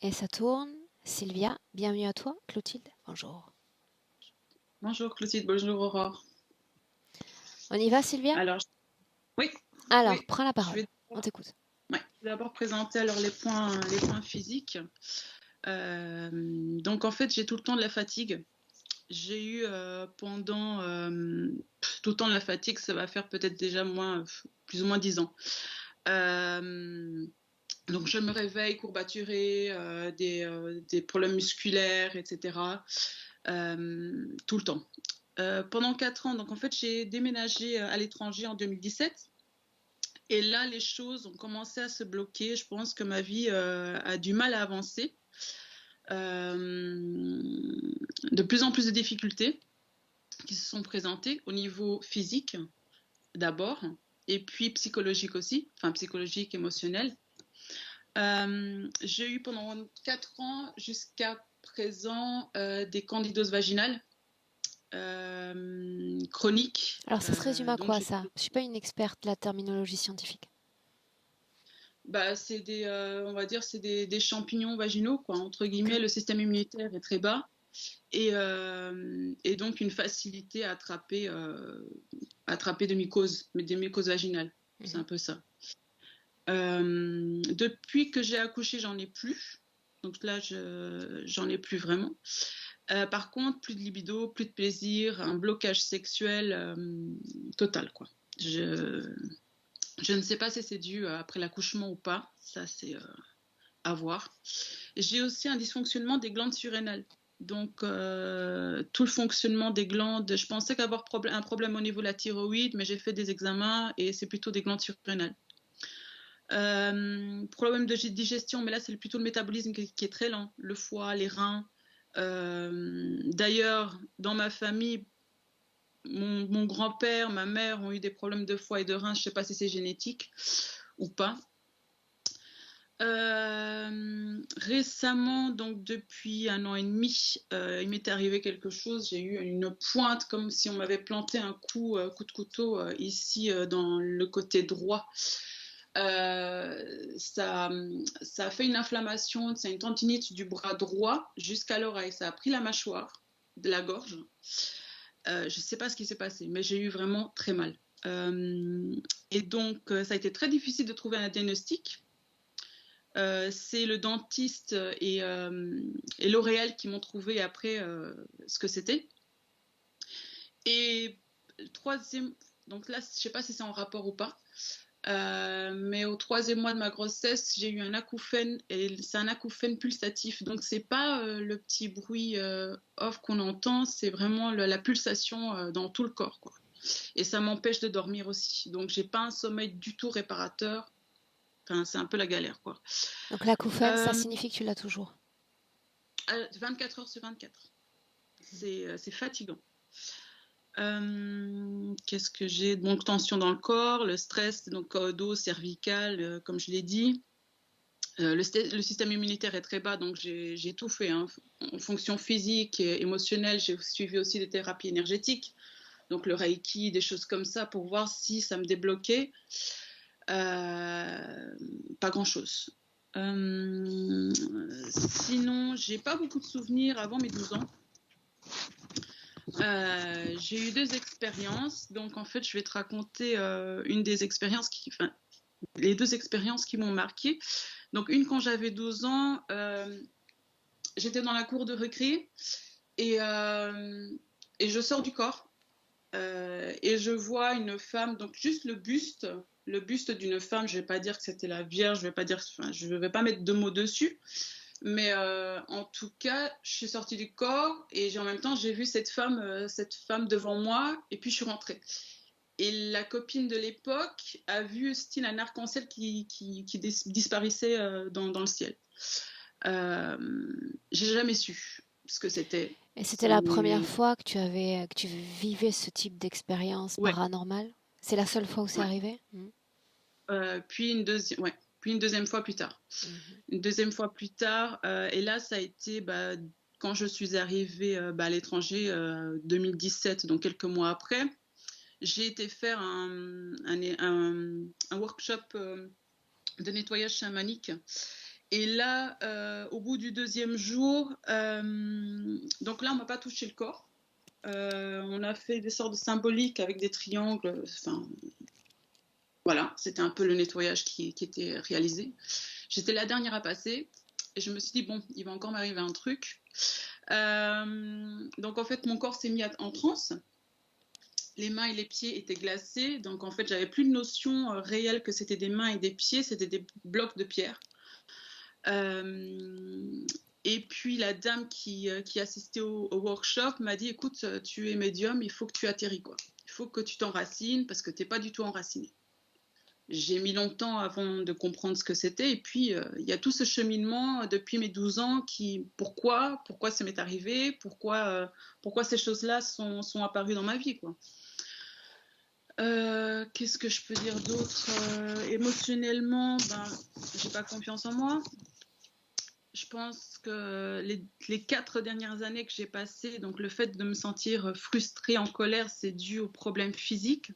et ça tourne. Sylvia, bienvenue à toi. Clotilde, bonjour. Bonjour Clotilde, bonjour Aurore. On y va, Sylvia? Alors, oui, Alors, oui, prends la je parole. vais On t'écoute. ouais, je vais d'abord présenter alors les points physiques. Donc en fait, j'ai tout le temps de la fatigue. J'ai eu pendant tout le temps de la fatigue, ça va faire peut-être déjà plus ou moins 10 ans. Donc je me réveille courbaturée, des problèmes musculaires, etc. Tout le temps. Pendant 4 ans, donc en fait, j'ai déménagé à l'étranger en 2017. Et là, les choses ont commencé à se bloquer. Je pense que ma vie a du mal à avancer. De plus en plus de difficultés qui se sont présentées au niveau physique d'abord, et puis psychologique aussi, enfin psychologique, émotionnel. J'ai eu pendant 4 ans jusqu'à présent des candidoses vaginales chroniques. Alors, ça se résume à Donc quoi, ça? Je suis pas une experte de la terminologie scientifique. c'est on va dire, c'est des champignons vaginaux, quoi. Entre guillemets, Ok. le système immunitaire est très bas et donc une facilité à attraper des mycoses vaginales. C'est Mhm. un peu ça. Depuis que j'ai accouché, j'en ai plus. Donc là, j'en ai plus vraiment. Par contre, plus de libido, plus de plaisir, un blocage sexuel total, quoi. Je ne sais pas si c'est dû après l'accouchement ou pas. Ça, c'est à voir. J'ai aussi un dysfonctionnement des glandes surrénales. Donc, tout le fonctionnement des glandes, je pensais qu'avoir un problème au niveau de la thyroïde, mais j'ai fait des examens et c'est plutôt des glandes surrénales. Problème de digestion, mais là, c'est plutôt le métabolisme qui est très lent. Le foie, les reins. D'ailleurs, dans ma famille, mon grand-père, ma mère ont eu des problèmes de foie et de reins. Je ne sais pas si c'est génétique ou pas. Récemment, donc depuis 1 an et demi, il m'était arrivé quelque chose. J'ai eu une pointe comme si on m'avait planté un coup de couteau ici dans le côté droit. Ça a fait une inflammation, c'est une tendinite du bras droit jusqu'à l'oreille. Ça a pris la mâchoire de la gorge. Je ne sais pas ce qui s'est passé, mais j'ai eu vraiment très mal. Et donc, ça a été très difficile de trouver un diagnostic. C'est le dentiste et L'Oréal qui m'ont trouvé après ce que c'était. Et troisième, donc là, je ne sais pas si c'est en rapport ou pas, mais au 3e mois de ma grossesse, j'ai eu un acouphène et c'est un acouphène pulsatif. Donc c'est pas le petit bruit off qu'on entend, c'est vraiment la pulsation dans tout le corps, quoi. Et ça m'empêche de dormir aussi. Donc j'ai pas un sommeil du tout réparateur. Enfin, c'est un peu la galère, quoi. Donc, l'acouphène, ça Euh, signifie que tu l'as toujours. 24 heures sur 24. C'est fatigant. Qu'est-ce que j'ai? Donc tension dans le corps, le stress, donc dos, cervical, comme je l'ai dit. Le système immunitaire est très bas, donc j'ai tout fait, hein. En fonction physique et émotionnelle, j'ai suivi aussi des thérapies énergétiques, donc le Reiki, des choses comme ça, pour voir si ça me débloquait. Pas grand-chose. Sinon, j'ai pas beaucoup de souvenirs avant mes 12 ans. J'ai eu 2 expériences, donc en fait, je vais te raconter les 2 expériences qui m'ont marquée. Donc, une quand j'avais 12 ans, j'étais dans la cour de récré et, euh, et je sors du corps et je vois une femme, donc juste le buste d'une femme. Je vais pas dire que c'était la Vierge, je vais pas mettre de mots dessus, mais en tout cas, je suis sortie du corps et en même temps, j'ai vu cette femme devant moi et puis je suis rentrée. Et la copine de l'époque a vu style un arc-en-ciel qui disparaissait dans le ciel. J'ai jamais su ce que c'était. Et c'était la première fois que tu vivais ce type d'expérience Ouais, paranormale? C'est la seule fois où c'est ouais. arrivé? Puis une deuxième fois plus tard. Mhm. Une deuxième fois plus tard, et là, ça a été quand je suis arrivée à l'étranger, 2017, donc quelques mois après. J'ai été faire un workshop de nettoyage chamanique. Et là, au bout du deuxième jour, donc là, on m'a pas touché le corps. On a fait des sortes de symboliques avec des triangles. Enfin, voilà, c'était un peu le nettoyage qui était réalisé. J'étais la dernière à passer et je me suis dit, bon, il va encore m'arriver un truc. Donc en fait, mon corps s'est mis en transe. Les mains et les pieds étaient glacés. Donc en fait, j'avais plus de notion réelle que c'était des mains et des pieds, c'était des blocs de pierre. Et puis la dame qui assistait au workshop m'a dit, écoute, tu es médium, il faut que tu atterris, quoi. Il faut que tu t'enracines parce que tu n'es pas du tout enraciné. J'ai mis longtemps avant de comprendre ce que c'était. Et puis, il y a tout ce cheminement depuis mes 12 ans pourquoi ça m'est arrivé, pourquoi ces choses-là sont apparues dans ma vie, quoi. Qu'est-ce que je peux dire d'autre? Émotionnellement, j'ai pas confiance en moi. Je pense que les 4 dernières années que j'ai passées, donc le fait de me sentir frustrée, en colère, c'est dû aux problèmes physiques,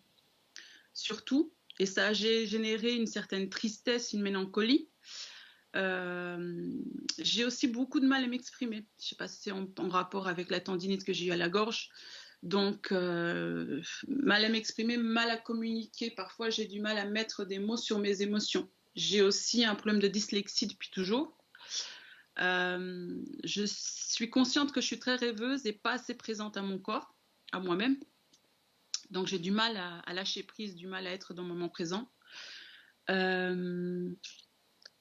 surtout. Et ça a généré une certaine tristesse, une mélancolie. J'ai aussi beaucoup de mal à m'exprimer. Je ne sais pas si c'est en rapport avec la tendinite que j'ai eu à la gorge. Donc, mal à m'exprimer, mal à communiquer. Parfois, j'ai du mal à mettre des mots sur mes émotions. J'ai aussi un problème de dyslexie depuis toujours. Je suis consciente que je suis très rêveuse et pas assez présente à mon corps, à moi-même. Donc j'ai du mal à lâcher prise, du mal à être dans le moment présent.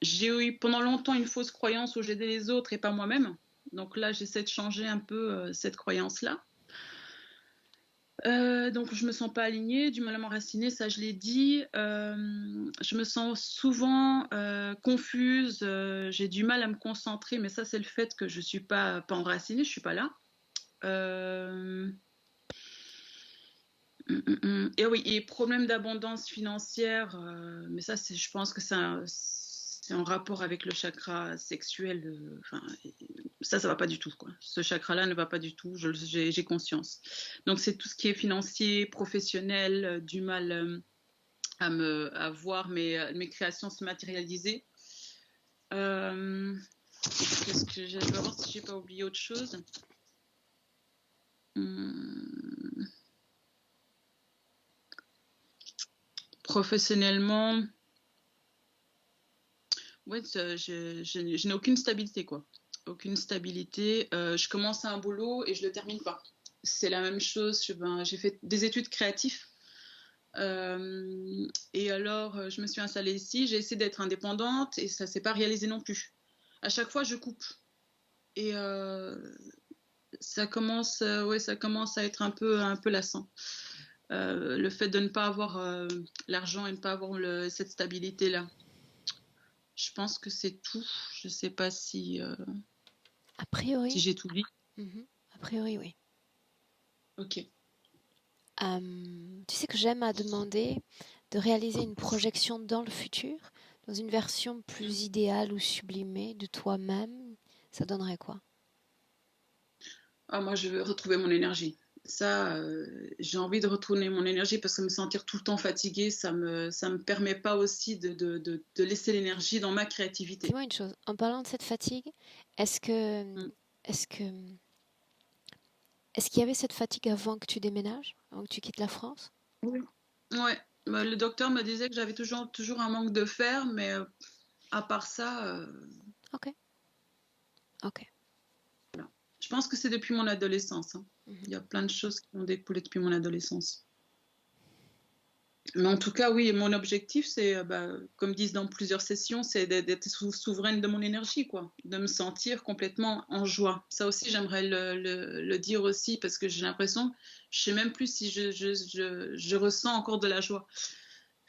J'ai eu pendant longtemps une fausse croyance où j'aidais les autres et pas moi-même. Donc là, j'essaie de changer un peu cette croyance-là. Donc je me sens pas alignée, du mal à m'enraciner, ça je l'ai dit. Je me sens souvent confuse, j'ai du mal à me concentrer, mais ça c'est le fait que je suis pas enracinée, je suis pas là. Et oui, et problème d'abondance financière, mais ça je pense que c'est en rapport avec le chakra sexuel. Ça va pas du tout, quoi. Ce chakra-là ne va pas du tout, j'ai conscience. Donc c'est tout ce qui est financier, professionnel, du mal à voir mes créations se matérialiser. Qu'est-ce que je vais voir si j'ai pas oublié autre chose. Professionnellement, ouais, je n'ai aucune stabilité, quoi. Aucune stabilité. Je commence un boulot et je le termine pas. C'est la même chose. J'ai fait des études créatives. Et alors, je me suis installée ici. J'ai essayé d'être indépendante et ça s'est pas réalisé non plus. À chaque fois, je coupe. Et ça commence à être un peu lassant. Le fait de ne pas avoir l'argent et de ne pas avoir cette stabilité-là. Je pense que c'est tout. Je ne sais pas si A priori, j'ai tout dit. A priori, oui. Ok. Tu sais que j'aime à demander de réaliser une projection dans le futur, dans une version plus idéale ou sublimée de toi-même. Ça donnerait quoi? Ah, moi, je veux retrouver mon énergie. Ça, j'ai envie de retourner mon énergie parce que me sentir tout le temps fatiguée, ça me permet pas aussi de laisser l'énergie dans ma créativité. Dis-moi une chose, en parlant de cette fatigue, est-ce que, Mm. est-ce que, est-ce qu'il y avait cette fatigue avant que tu déménages, avant que tu quittes la France? Oui. Ouais. Bah, le docteur me disait que j'avais toujours un manque de fer, mais à part ça, Ok, ok. voilà. Je pense que c'est depuis mon adolescence, hein. Il y a plein de choses qui ont découlé depuis mon adolescence. Mais en tout cas, oui, mon objectif, c'est, comme disent dans plusieurs sessions, c'est d'être souveraine de mon énergie, quoi, de me sentir complètement en joie. Ça aussi, j'aimerais le dire aussi, parce que j'ai l'impression, je sais même plus si je ressens encore de la joie.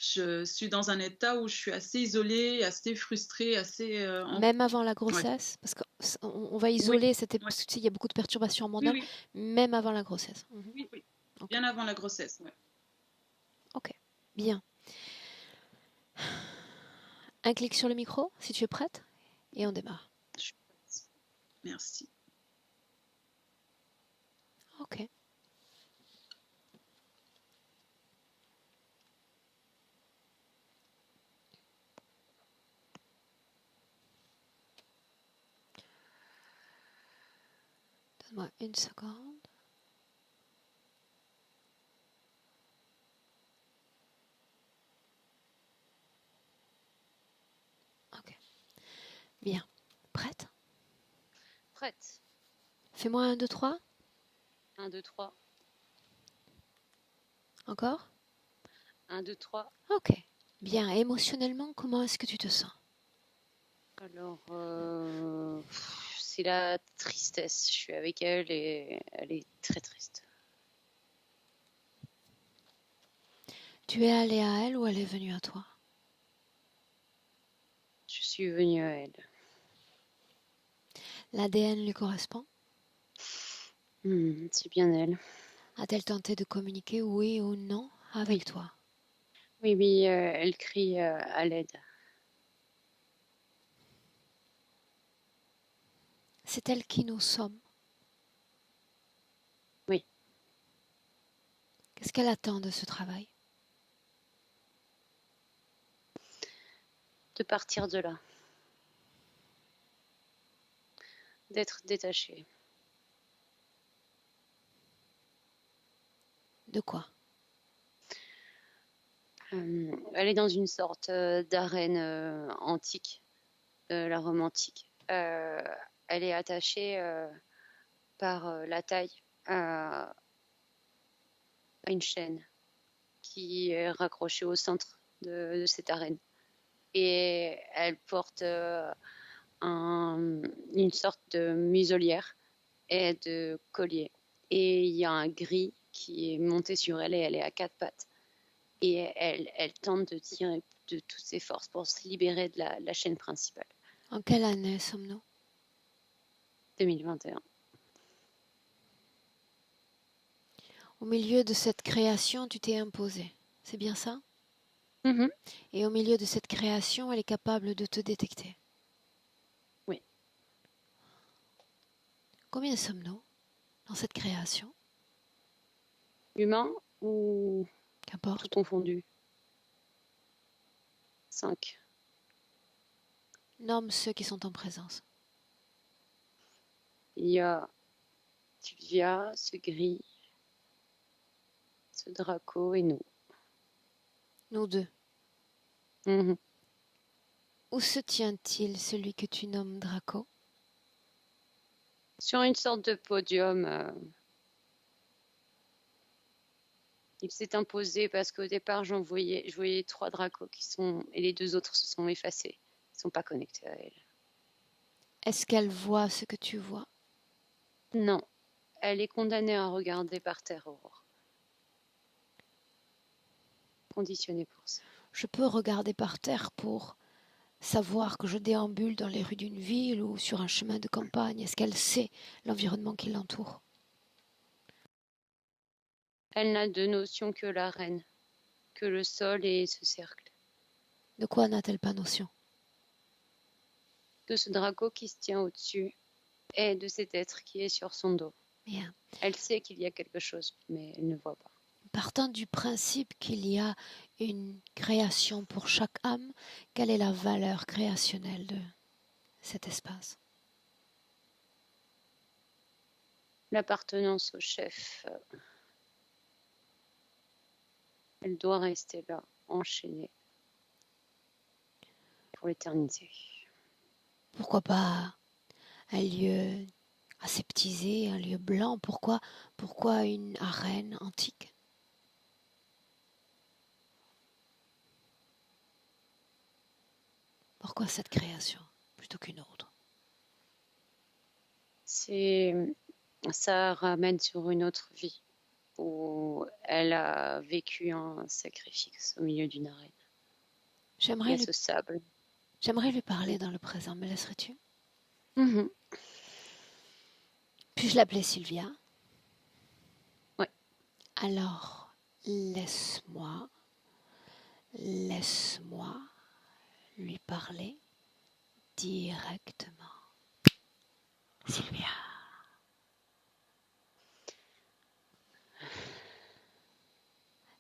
Je suis dans un état où je suis assez isolée, assez frustrée, assez... Même avant la Ouais. grossesse, parce qu'on va Oui, isoler, ouais. parce que, tu sais, il y a beaucoup de perturbations Oui, hormonales, oui, même avant la grossesse. oui, oui. Ok, Bien avant la grossesse, ouais. ok, bien. Un clic sur le micro, si tu es prête, et on démarre. Merci. Ok. Donne-moi une seconde. Ok. Bien. Prête? Prête. Fais-moi 1, 2, 3. 1, 2, 3. Encore? 1, 2, 3. Ok. Bien. Émotionnellement, comment est-ce que tu te sens? Alors, c'est la tristesse. Je suis avec elle et elle est très triste. Tu es allé à elle ou elle est venue à toi? Je suis venue à elle. L'ADN lui correspond? C'est bien elle. A-t-elle tenté de communiquer, oui ou non, avec toi? Oui, oui, elle crie à l'aide. C'est elle qui nous sommes? Oui. Qu'est-ce qu'elle attend de ce travail? De partir de là. D'être détachée. De quoi? Elle est dans une sorte d'arène antique, la Rome antique. Elle est attachée par la taille à une chaîne qui est raccrochée au centre de cette arène. Et elle porte une sorte de muselière et de collier. Et il y a un gris qui est monté sur elle et elle est à 4 pattes. Et elle tente de tirer de toutes ses forces pour se libérer de la chaîne principale. En quelle année sommes-nous? 2021. Au milieu de cette création, tu t'es imposé. C'est bien ça? Et au milieu de cette création, elle est capable de te détecter. Oui. Combien sommes-nous dans cette création? Humain ou Qu'importe. tout confondu? 5. Nomme ceux qui sont en présence. Il y a Sylvia, ce gris, ce Draco et nous. Nous deux. Mhm. Où se tient-il, celui que tu nommes Draco? Sur une sorte de podium. Il s'est imposé parce qu'au départ, je voyais 3 Dracos et les 2 autres se sont effacés. Ils ne sont pas connectés à elle. Est-ce qu'elle voit ce que tu vois? Non, elle est condamnée à regarder par terre, Aurore. Conditionnée pour ça. Je peux regarder par terre pour savoir que je déambule dans les rues d'une ville ou sur un chemin de campagne. Est-ce qu'elle sait l'environnement qui l'entoure? Elle n'a de notion que l'arène, que le sol et ce cercle. De quoi n'a-t-elle pas notion? De ce Draco qui se tient au-dessus et de cet être qui est sur son dos. Bien. Elle sait qu'il y a quelque chose, mais elle ne voit pas. Partant du principe qu'il y a une création pour chaque âme, quelle est la valeur créationnelle de cet espace? L'appartenance au chef, elle doit rester là, enchaînée, pour l'éternité. Pourquoi pas un lieu aseptisé, un lieu blanc? Pourquoi une arène antique? Pourquoi cette création plutôt qu'une autre? Ça ramène sur une autre vie où elle a vécu un sacrifice au milieu d'une arène. Il y a ce sable. J'aimerais lui parler dans le présent. Me laisserais-tu? Puis-je l'appeler Sylvia? Ouais. Alors, laisse-moi lui parler directement. Sylvia.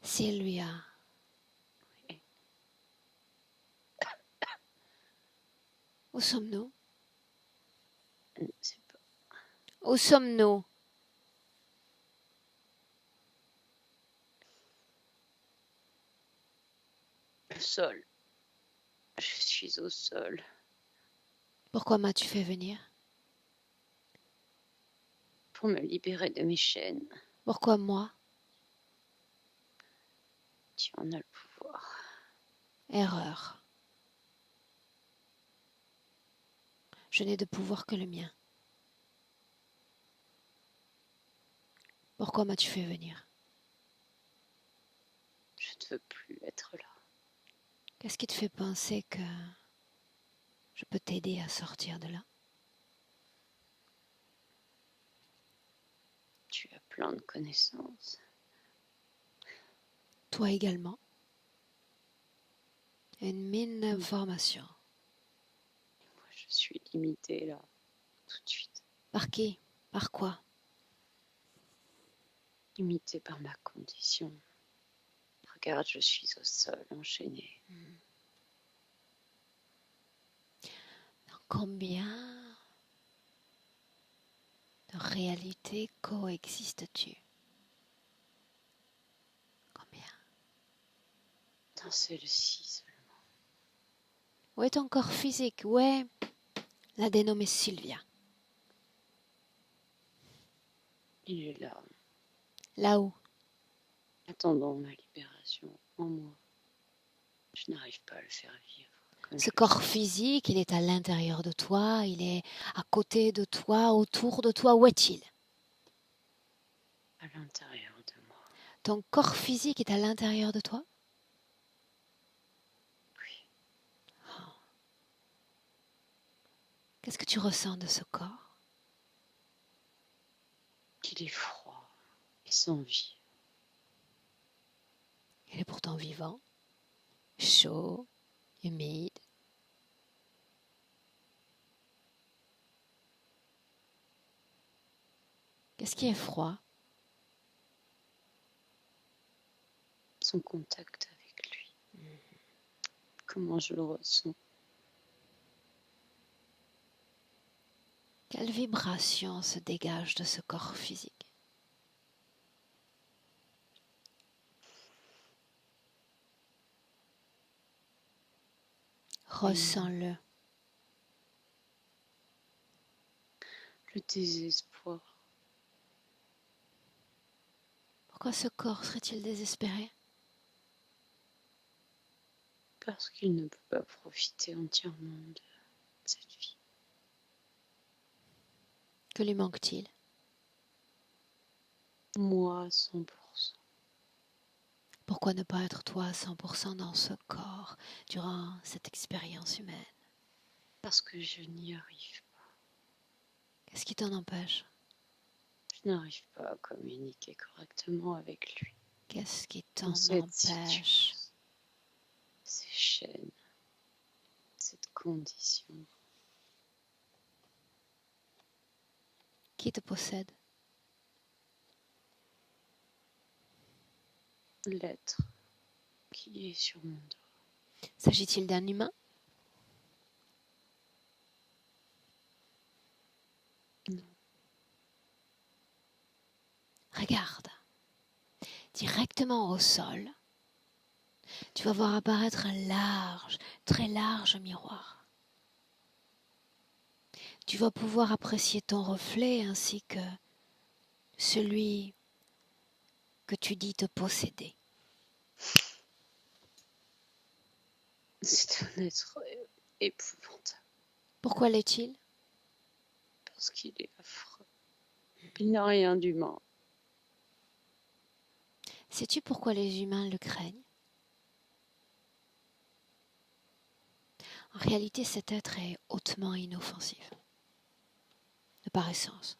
Sylvia. Oui. Où sommes-nous? Je ne sais pas. Où sommes-nous? Le sol. Je suis au sol. Pourquoi m'as-tu fait venir? Pour me libérer de mes chaînes. Pourquoi moi? Tu en as le pouvoir. Erreur. Je n'ai de pouvoir que le mien. Pourquoi m'as-tu fait venir? Je ne veux plus être là. Qu'est-ce qui te fait penser que je peux t'aider à sortir de là? Tu as plein de connaissances. Toi également. Une mine d'informations. Moi, je suis limitée là, tout de suite. Par qui? Par quoi? Limitée par ma condition. Regarde, je suis au sol, enchaînée. Dans combien de réalités coexistes-tu? Combien? Dans celle-ci seulement. Où est ton corps physique? Où est la dénommée Sylvia? Il est là, Là-haut. attendant ma libération en moi. Je n'arrive pas à le faire vivre. Comme Ce je corps le veux. physique, il est à l'intérieur de toi, il est à côté de toi, autour de toi. Où est-il? À l'intérieur de moi. Ton corps physique est à l'intérieur de toi? Oui, Qu'est-ce que tu ressens de ce corps? qu'il est froid et sans vie. Il est pourtant vivant, chaud, humide. Qu'est-ce qui est froid? Son contact avec lui. Comment je le ressens. Quelle vibration se dégage de ce corps physique? Ressens-le. Le désespoir. Pourquoi ce corps serait-il désespéré? Parce qu'il ne peut pas profiter entièrement de cette vie. Que lui manque-t-il? Moi, à 100%. Pourquoi ne pas être toi à 100% dans ce corps durant cette expérience humaine? Parce que je n'y arrive pas. Qu'est-ce qui t'en empêche? Je n'arrive pas à communiquer correctement avec lui. Qu'est-ce qui t'en Dans cette empêche? situation, ces chaînes, cette condition. Qui te possède? L'être qui est sur mon dos. S'agit-il d'un humain? Non. Regarde, directement au sol, tu vas voir apparaître un large, très large miroir. Tu vas pouvoir apprécier ton reflet ainsi que celui que tu dis te posséder. C'est un être épouvantable. Pourquoi l'est-il? Parce qu'il est affreux. Il n'a rien d'humain. Sais-tu pourquoi les humains le craignent? En réalité, cet être est hautement inoffensif, de par essence.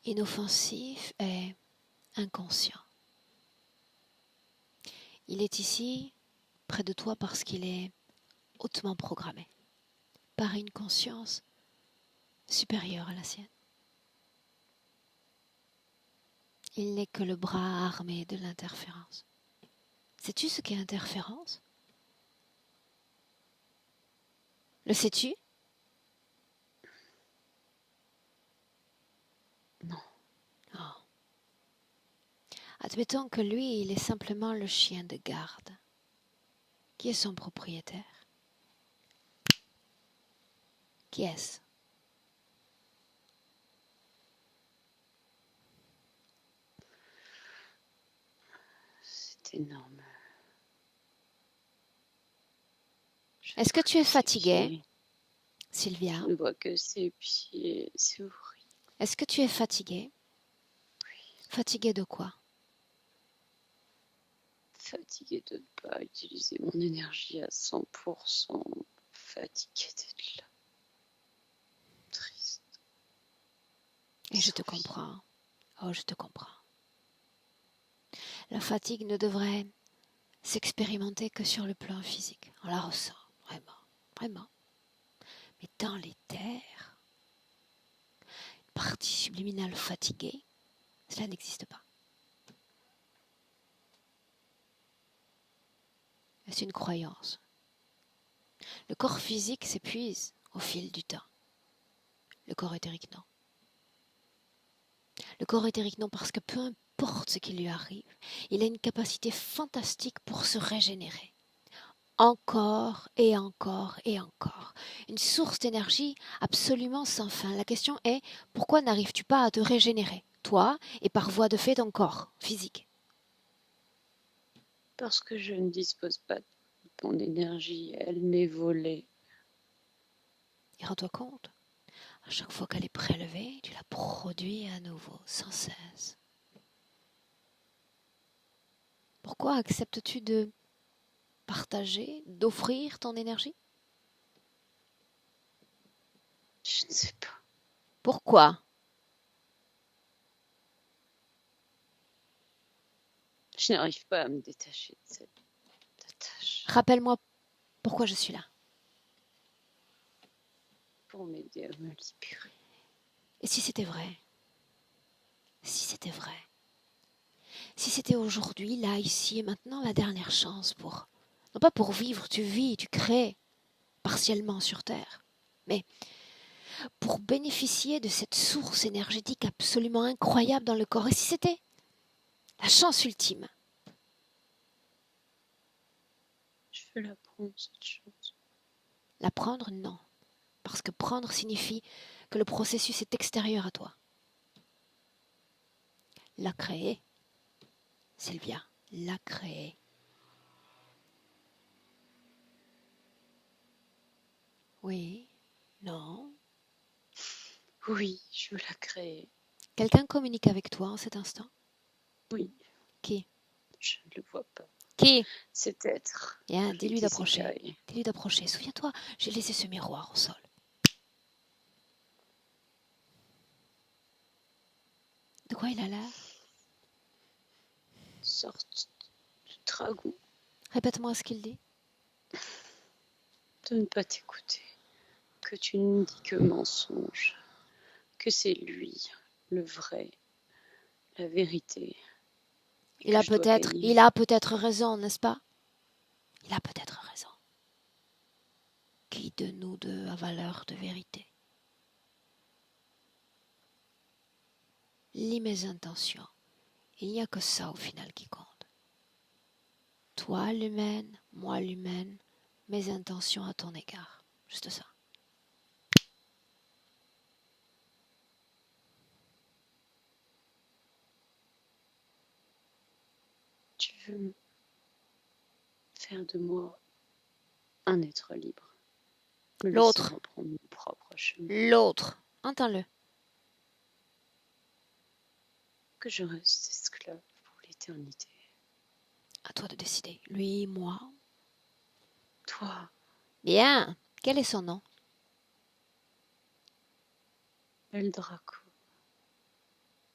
Inoffensif et inconscient. Il est ici, près de toi, parce qu'il est hautement programmé, par une conscience supérieure à la sienne. Il n'est que le bras armé de l'interférence. Sais-tu ce qu'est interférence? Le sais-tu? Admettons que lui, il est simplement le chien de garde. Qui est son propriétaire? Qui est-ce? C'est énorme. Est-ce que tu es Ses fatiguée, pieds. Sylvia? Je ne vois que ses pieds. C'est horrible. Est-ce que tu es fatiguée? Fatiguée de quoi? Fatiguée de ne pas utiliser mon énergie à 100%. Fatiguée d'être là. Triste. Et je te comprends. Oh, je te comprends. La fatigue ne devrait s'expérimenter que sur le plan physique. On la ressent, vraiment, vraiment. Mais dans les terres, une partie subliminale fatiguée, cela n'existe pas. C'est une croyance. Le corps physique s'épuise au fil du temps. Le corps éthérique, non. Le corps éthérique, non, parce que peu importe ce qui lui arrive, il a une capacité fantastique pour se régénérer. Encore et encore et encore. Une source d'énergie absolument sans fin. La question est, pourquoi n'arrives-tu pas à te régénérer, toi, et par voie de fait ton corps physique? Parce que je ne dispose pas de mon énergie. Elle m'est volée. Et rends-toi compte, à chaque fois qu'elle est prélevée, tu la produis à nouveau, sans cesse. Pourquoi acceptes-tu de partager, d'offrir ton énergie? Je ne sais pas. Pourquoi? Je n'arrive pas à me détacher de cette attache. Rappelle-moi pourquoi je suis là. Pour m'aider à me libérer. Et si c'était vrai? Si c'était vrai? Si c'était aujourd'hui, là, ici et maintenant, la dernière chance pour... Non pas pour vivre, tu vis, tu crées, partiellement sur Terre, mais pour bénéficier de cette source énergétique absolument incroyable dans le corps. Et si c'était la chance ultime? Je veux la prendre, cette chance. La prendre, non. Parce que prendre signifie que le processus est extérieur à toi. La créer, Sylvia, la créer. Oui, non. Oui, je veux la créer. Quelqu'un communique avec toi en cet instant? Oui. Qui? Je ne le vois pas. Qui? Cet être. Bien, dis-lui avec des d'approcher. écailles. Dis-lui d'approcher. Souviens-toi, j'ai laissé ce miroir au sol. De quoi il a l'air? Une sorte de dragon. Répète-moi ce qu'il dit. De ne pas t'écouter. Que tu ne dis que mensonge. Que c'est lui, le vrai, la vérité. Il a peut-être raison, n'est-ce pas? Il a peut-être raison. Qui de nous deux a valeur de vérité? Lis mes intentions. Il n'y a que ça au final qui compte. Toi l'humaine, moi l'humaine, mes intentions à ton égard. Juste ça. Tu veux faire de moi un être libre. Me laisser L'autre. reprendre mon propre chemin. L'autre. Entends-le. Que je reste esclave pour l'éternité. À toi de décider. Lui, moi. Toi, Bien. Quel est son nom? El Draco.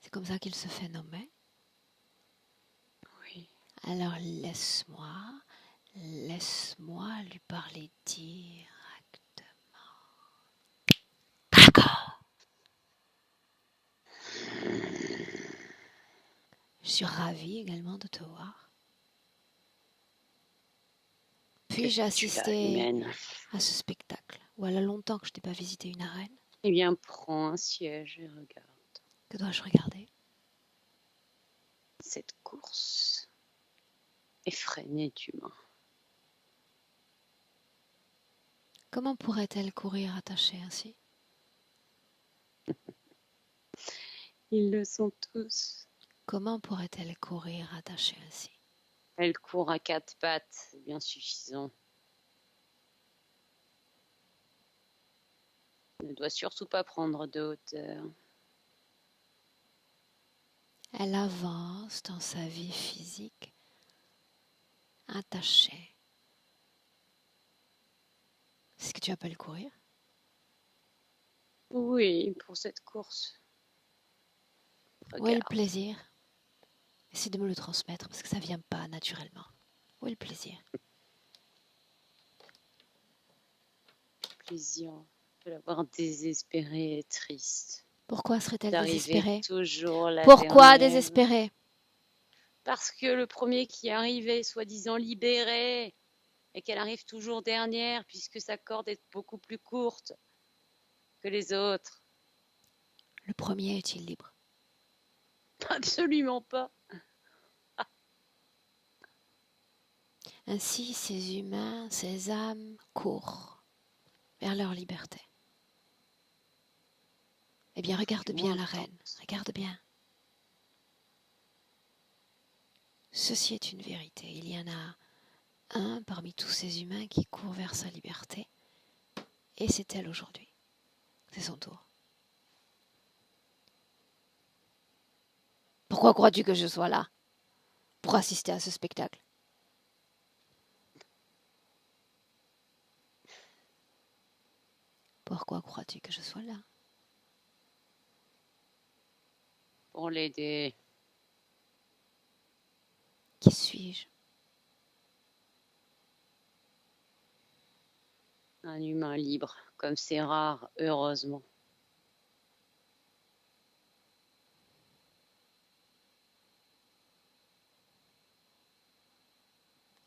C'est comme ça qu'il se fait nommer. Oui. Alors laisse-moi lui parler directement. D'accord. Je suis ravie également de te voir. Puis-je assister à ce spectacle? Voilà longtemps que je n'ai pas visité une arène. Eh bien, prends un siège et regarde. Que dois-je regarder? cette course effrénée d'humains. Comment pourrait-elle courir attachée ainsi? Ils le sont tous. Comment pourrait-elle courir attachée ainsi? Elle court à 4 pattes, c'est bien suffisant. Elle ne doit surtout pas prendre de hauteur. Elle avance dans sa vie physique attachée. C'est ce que tu appelles courir? Oui, pour cette course. Où est le Regarde, plaisir? Essaie de me le transmettre parce que ça vient pas naturellement. Où est le plaisir? plaisir de la voir désespérée et triste. Pourquoi serait-elle D'arriver désespérée? toujours la Pourquoi dernière. désespérée? Parce que le premier qui arrivait, soi-disant libéré, et qu'elle arrive toujours dernière, puisque sa corde est beaucoup plus courte que les autres. Le premier est-il libre? Absolument pas. Ainsi, ces humains, ces âmes courent vers leur liberté. Eh bien, regarde bien la reine, regarde bien. Ceci est une vérité. Il y en a un parmi tous ces humains qui court vers sa liberté. Et c'est elle aujourd'hui. C'est son tour. Pourquoi crois-tu que je sois là? Pour assister à ce spectacle? Pourquoi crois-tu que je sois là? Pour l'aider. Qui suis-je? Un humain libre, comme c'est rare, heureusement.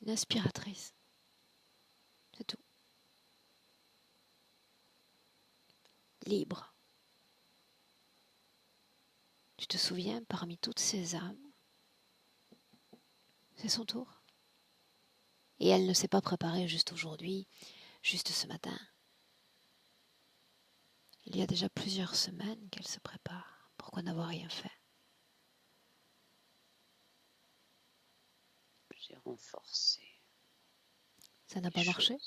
Une aspiratrice. C'est tout. Libre. Tu te souviens, parmi toutes ces âmes, c'est son tour. Et elle ne s'est pas préparée juste aujourd'hui, juste ce matin. Il y a déjà plusieurs semaines qu'elle se prépare. Pourquoi n'avoir rien fait? J'ai renforcé. Ça n'a pas marché?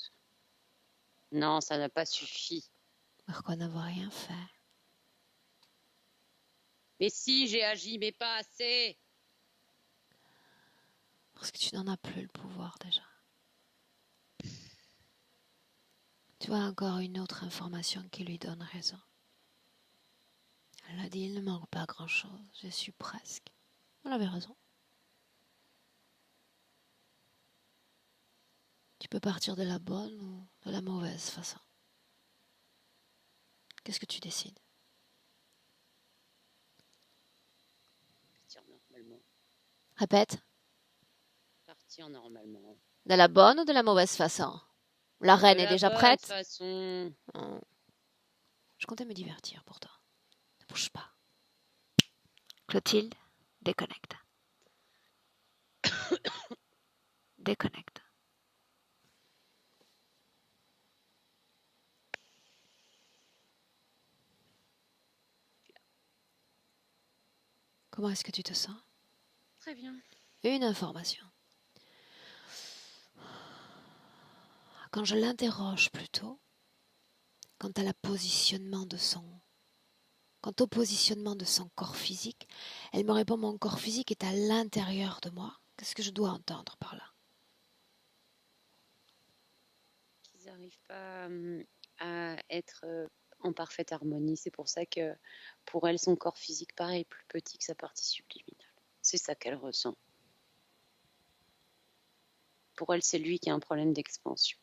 Non, ça n'a pas suffi. Pourquoi n'avoir rien fait? Mais si, j'ai agi, mais pas assez. Parce que tu n'en as plus le pouvoir déjà. Tu as encore une autre information qui lui donne raison. Elle a dit, il ne manque pas grand-chose, je suis presque. Elle avait raison. Tu peux partir de la bonne ou de la mauvaise façon. Qu'est-ce que tu décides? Partir normalement. Répète. Partir normalement. De la bonne ou de la mauvaise façon? La reine De est la déjà bonne prête? façon. Je comptais me divertir pourtant. Ne bouge pas. Clotilde, déconnecte. Déconnecte. Comment est-ce que tu te sens? Très bien. Une information. Quand je l'interroge plutôt, quant au positionnement de son corps physique, elle me répond, mon corps physique est à l'intérieur de moi. Qu'est-ce que je dois entendre par là? Qu'ils n'arrivent pas à être en parfaite harmonie. C'est pour ça que pour elle, son corps physique paraît plus petit que sa partie subliminale. C'est ça qu'elle ressent. Pour elle, c'est lui qui a un problème d'expansion.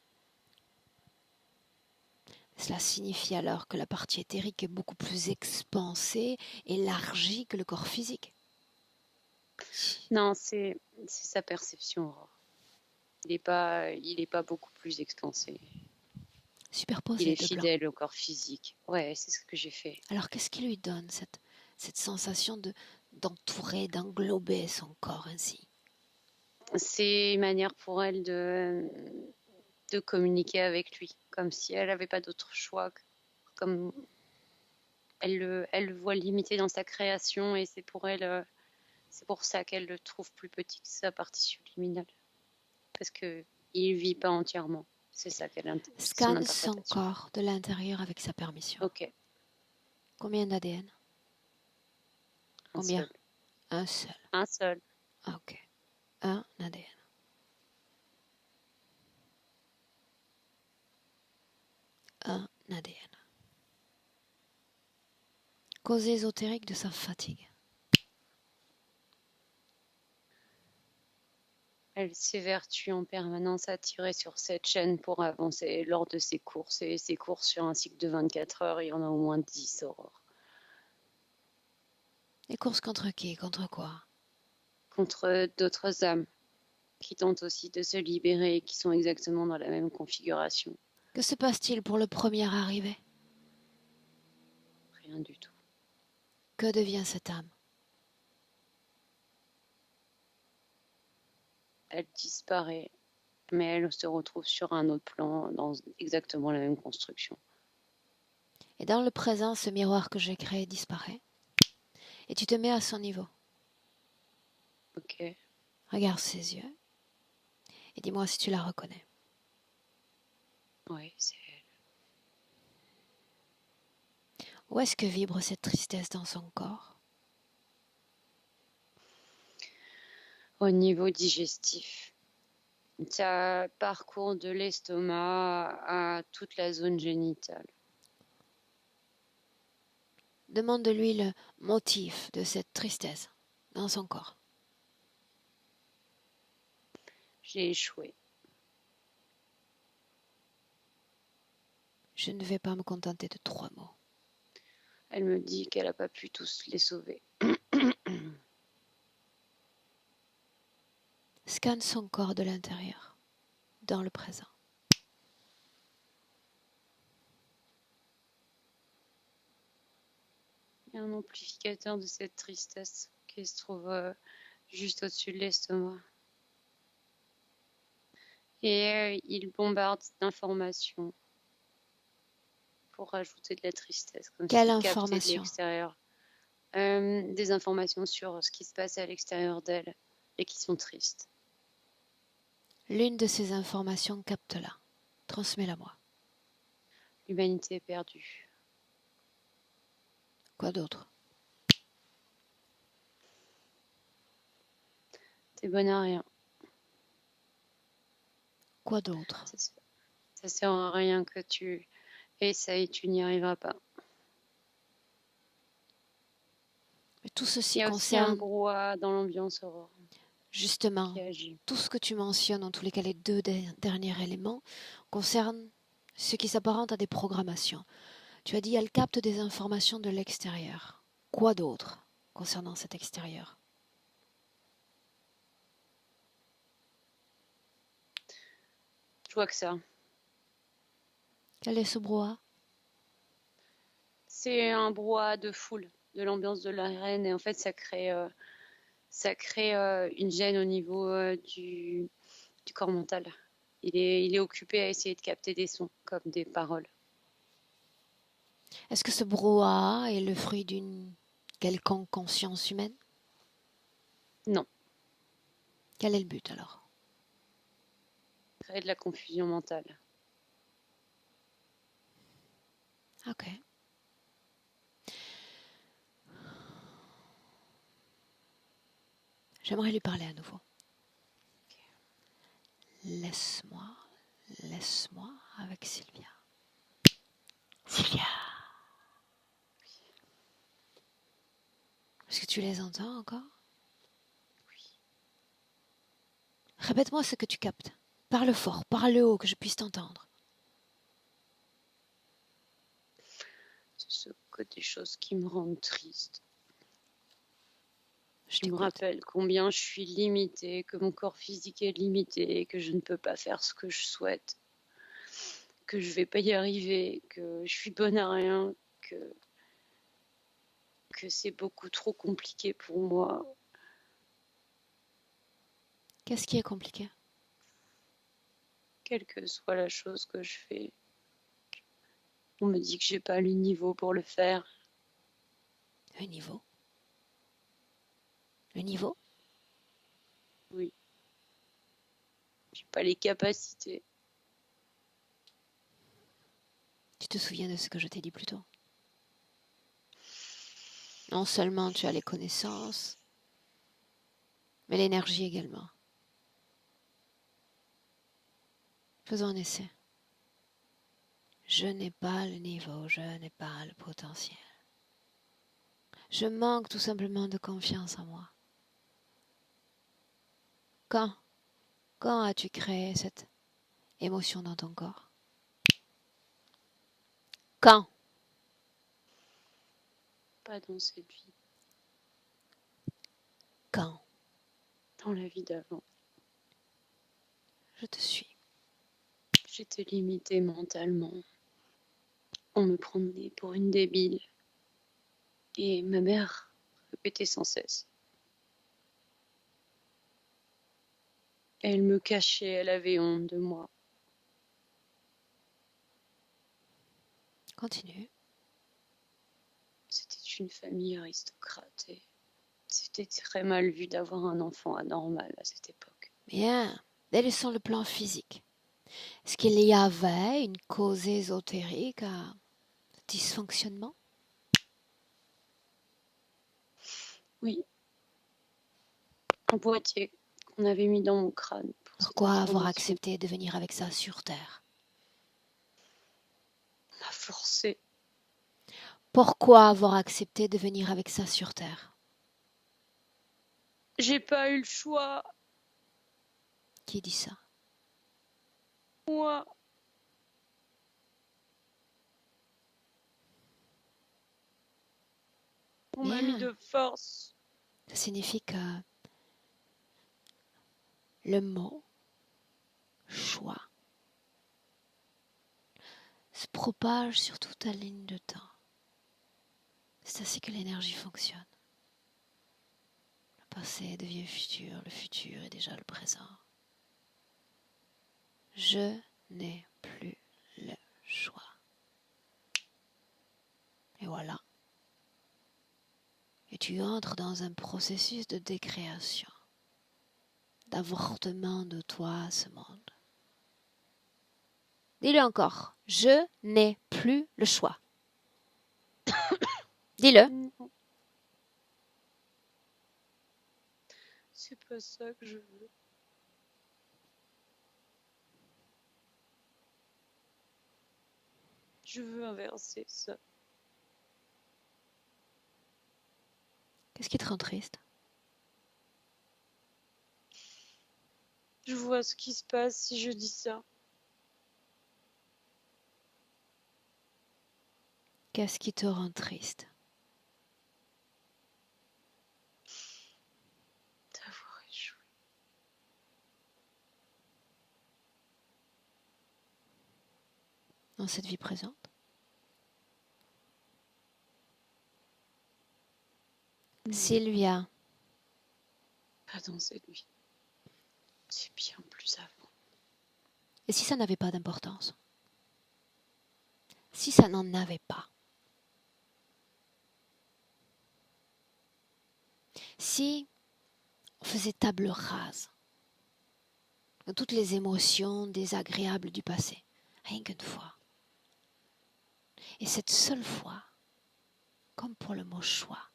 Cela signifie alors que la partie éthérique est beaucoup plus expansée, élargie que le corps physique. Non, c'est sa perception, Aurore. Il est pas beaucoup plus expansé. Superposé Il est de blanc. fidèle au corps physique. Ouais, c'est ce que j'ai fait. Alors qu'est-ce qui lui donne cette sensation d'entourer, d'englober son corps ainsi? C'est une manière pour elle de communiquer avec lui, comme si elle n'avait pas d'autre choix, comme elle le voit limité dans sa création et c'est pour elle, c'est pour ça qu'elle le trouve plus petit que sa partie subliminale, parce que il vit pas entièrement. C'est ça son Scanne son interprétation. corps de l'intérieur avec sa permission. Ok, Combien d'ADN? un Combien? seul. Un seul. Un seul. Ah, ok. Un ADN. Un ADN. Cause ésotérique de sa fatigue. Elle s'évertue en permanence à tirer sur cette chaîne pour avancer lors de ses courses. Et ses courses sur un cycle de 24 heures, il y en a au moins 10, Aurore. Les courses contre qui? Contre quoi? Contre d'autres âmes qui tentent aussi de se libérer et qui sont exactement dans la même configuration. Que se passe-t-il pour le premier arrivé? Rien du tout. Que devient cette âme? Elle disparaît, mais elle se retrouve sur un autre plan, dans exactement la même construction. Et dans le présent, ce miroir que j'ai créé disparaît. Et tu te mets à son niveau. Ok. Regarde ses yeux. Et dis-moi si tu la reconnais. Oui, c'est elle. Où est-ce que vibre cette tristesse dans son corps? Au niveau digestif, ça parcourt de l'estomac à toute la zone génitale. Demande-lui le motif de cette tristesse dans son corps. J'ai échoué. Je ne vais pas me contenter de 3 mots. Elle me dit qu'elle n'a pas pu tous les sauver. Scanne son corps de l'intérieur, dans le présent. Il y a un amplificateur de cette tristesse qui se trouve juste au-dessus de l'estomac. Et il bombarde d'informations pour rajouter de la tristesse, comme Quelle s'il captait de information? l'extérieur. Des informations sur ce qui se passe à l'extérieur d'elle et qui sont tristes. L'une de ces informations, capte-la. Transmets-la moi. L'humanité est perdue. Quoi d'autre? T'es bonne à rien. Quoi d'autre? Ça sert à rien que tu essayes, tu n'y arriveras pas. Mais tout Il ceci y a aussi un concerne brouhaha dans l'ambiance, Aurore, justement qui agit. tout ce que tu mentionnes, en tous les cas les 2 derniers éléments, concernent ce qui s'apparente à des programmations. Tu as dit elle capte des informations de l'extérieur. Quoi d'autre concernant cet extérieur? Je vois que ça. Quel est ce brouhaha? C'est un brouhaha de foule, de l'ambiance de l'arène, et en fait ça crée une gêne au niveau du corps mental. Il est occupé à essayer de capter des sons, comme des paroles. Est-ce que ce brouhaha est le fruit d'une quelconque conscience humaine? Non, Quel est le but alors? créer de la confusion mentale. Ok. J'aimerais lui parler à nouveau. Laisse-moi avec Sylvia. Sylvia! Est-ce que tu les entends encore? Oui. Répète-moi ce que tu captes. Parle fort, parle haut, que je puisse t'entendre. C'est que des choses qui me rendent triste. Je Je me t'écoute. rappelle combien je suis limitée, que mon corps physique est limité, que je ne peux pas faire ce que je souhaite, que je vais pas y arriver, que je suis bonne à rien, que que c'est beaucoup trop compliqué pour moi. Qu'est-ce qui est compliqué? Quelle que soit la chose que je fais, on me dit que j'ai pas le niveau pour le faire. Le niveau? Le niveau? Oui, j'ai pas les capacités. Tu te souviens de ce que je t'ai dit plus tôt? Non seulement tu as les connaissances, mais l'énergie également. Faisons un essai. Je n'ai pas le niveau, je n'ai pas le potentiel. Je manque tout simplement de confiance en moi. Quand as-tu créé cette émotion dans ton corps? Quand? Pas dans cette vie, Quand? dans la vie d'avant. Je te suis. J'étais limitée mentalement. On me prenait pour une débile. Et ma mère répétait sans cesse. Elle me cachait, elle avait honte de moi. Continue. C'était une famille aristocrate et c'était très mal vu d'avoir un enfant anormal à cette époque. Bien. Délaissons le plan physique. Est-ce qu'il y avait une cause ésotérique à ce dysfonctionnement? Oui, un boîtier qu'on avait mis dans mon crâne. Pourquoi avoir accepté de venir avec ça sur Terre? On m'a forcé. Pourquoi avoir accepté de venir avec ça sur Terre? J'ai pas eu le choix. Qui dit ça? Moi. On m'a mis de force. Ça signifie que le mot choix se propage sur toute ta ligne de temps. C'est ainsi que l'énergie fonctionne. Le passé devient le futur est déjà le présent. Je n'ai plus le choix. Et voilà. Et tu entres dans un processus de décréation, d'avortement de toi à ce monde. Dis-le encore. Je n'ai plus le choix. Dis-le. Non. C'est pas ça que je veux. Je veux inverser ça. Qu'est-ce qui te rend triste? Je vois ce qui se passe si je dis ça. Qu'est-ce qui te rend triste? D'avoir échoué. Dans cette vie présente? Sylvia. Pas dans cette vie. C'est bien plus avant. Et si ça n'avait pas d'importance? Si ça n'en avait pas? Si on faisait table rase de toutes les émotions désagréables du passé, rien qu'une fois. Et cette seule fois, comme pour le mot choix,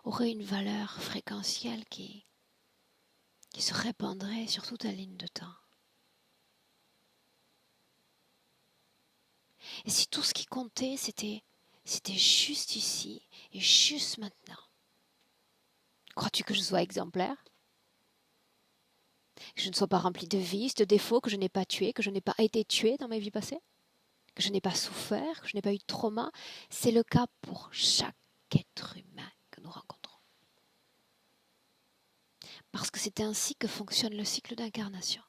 aurait une valeur fréquentielle qui se répandrait sur toute la ligne de temps. Et si tout ce qui comptait, c'était juste ici et juste maintenant, crois-tu que je sois exemplaire? Que je ne sois pas remplie de vices, de défauts, que je n'ai pas tué, que je n'ai pas été tuée dans mes vies passées? Que je n'ai pas souffert, que je n'ai pas eu de trauma? C'est le cas pour chaque être humain que nous rencontrons. Parce que c'est ainsi que fonctionne le cycle d'incarnation.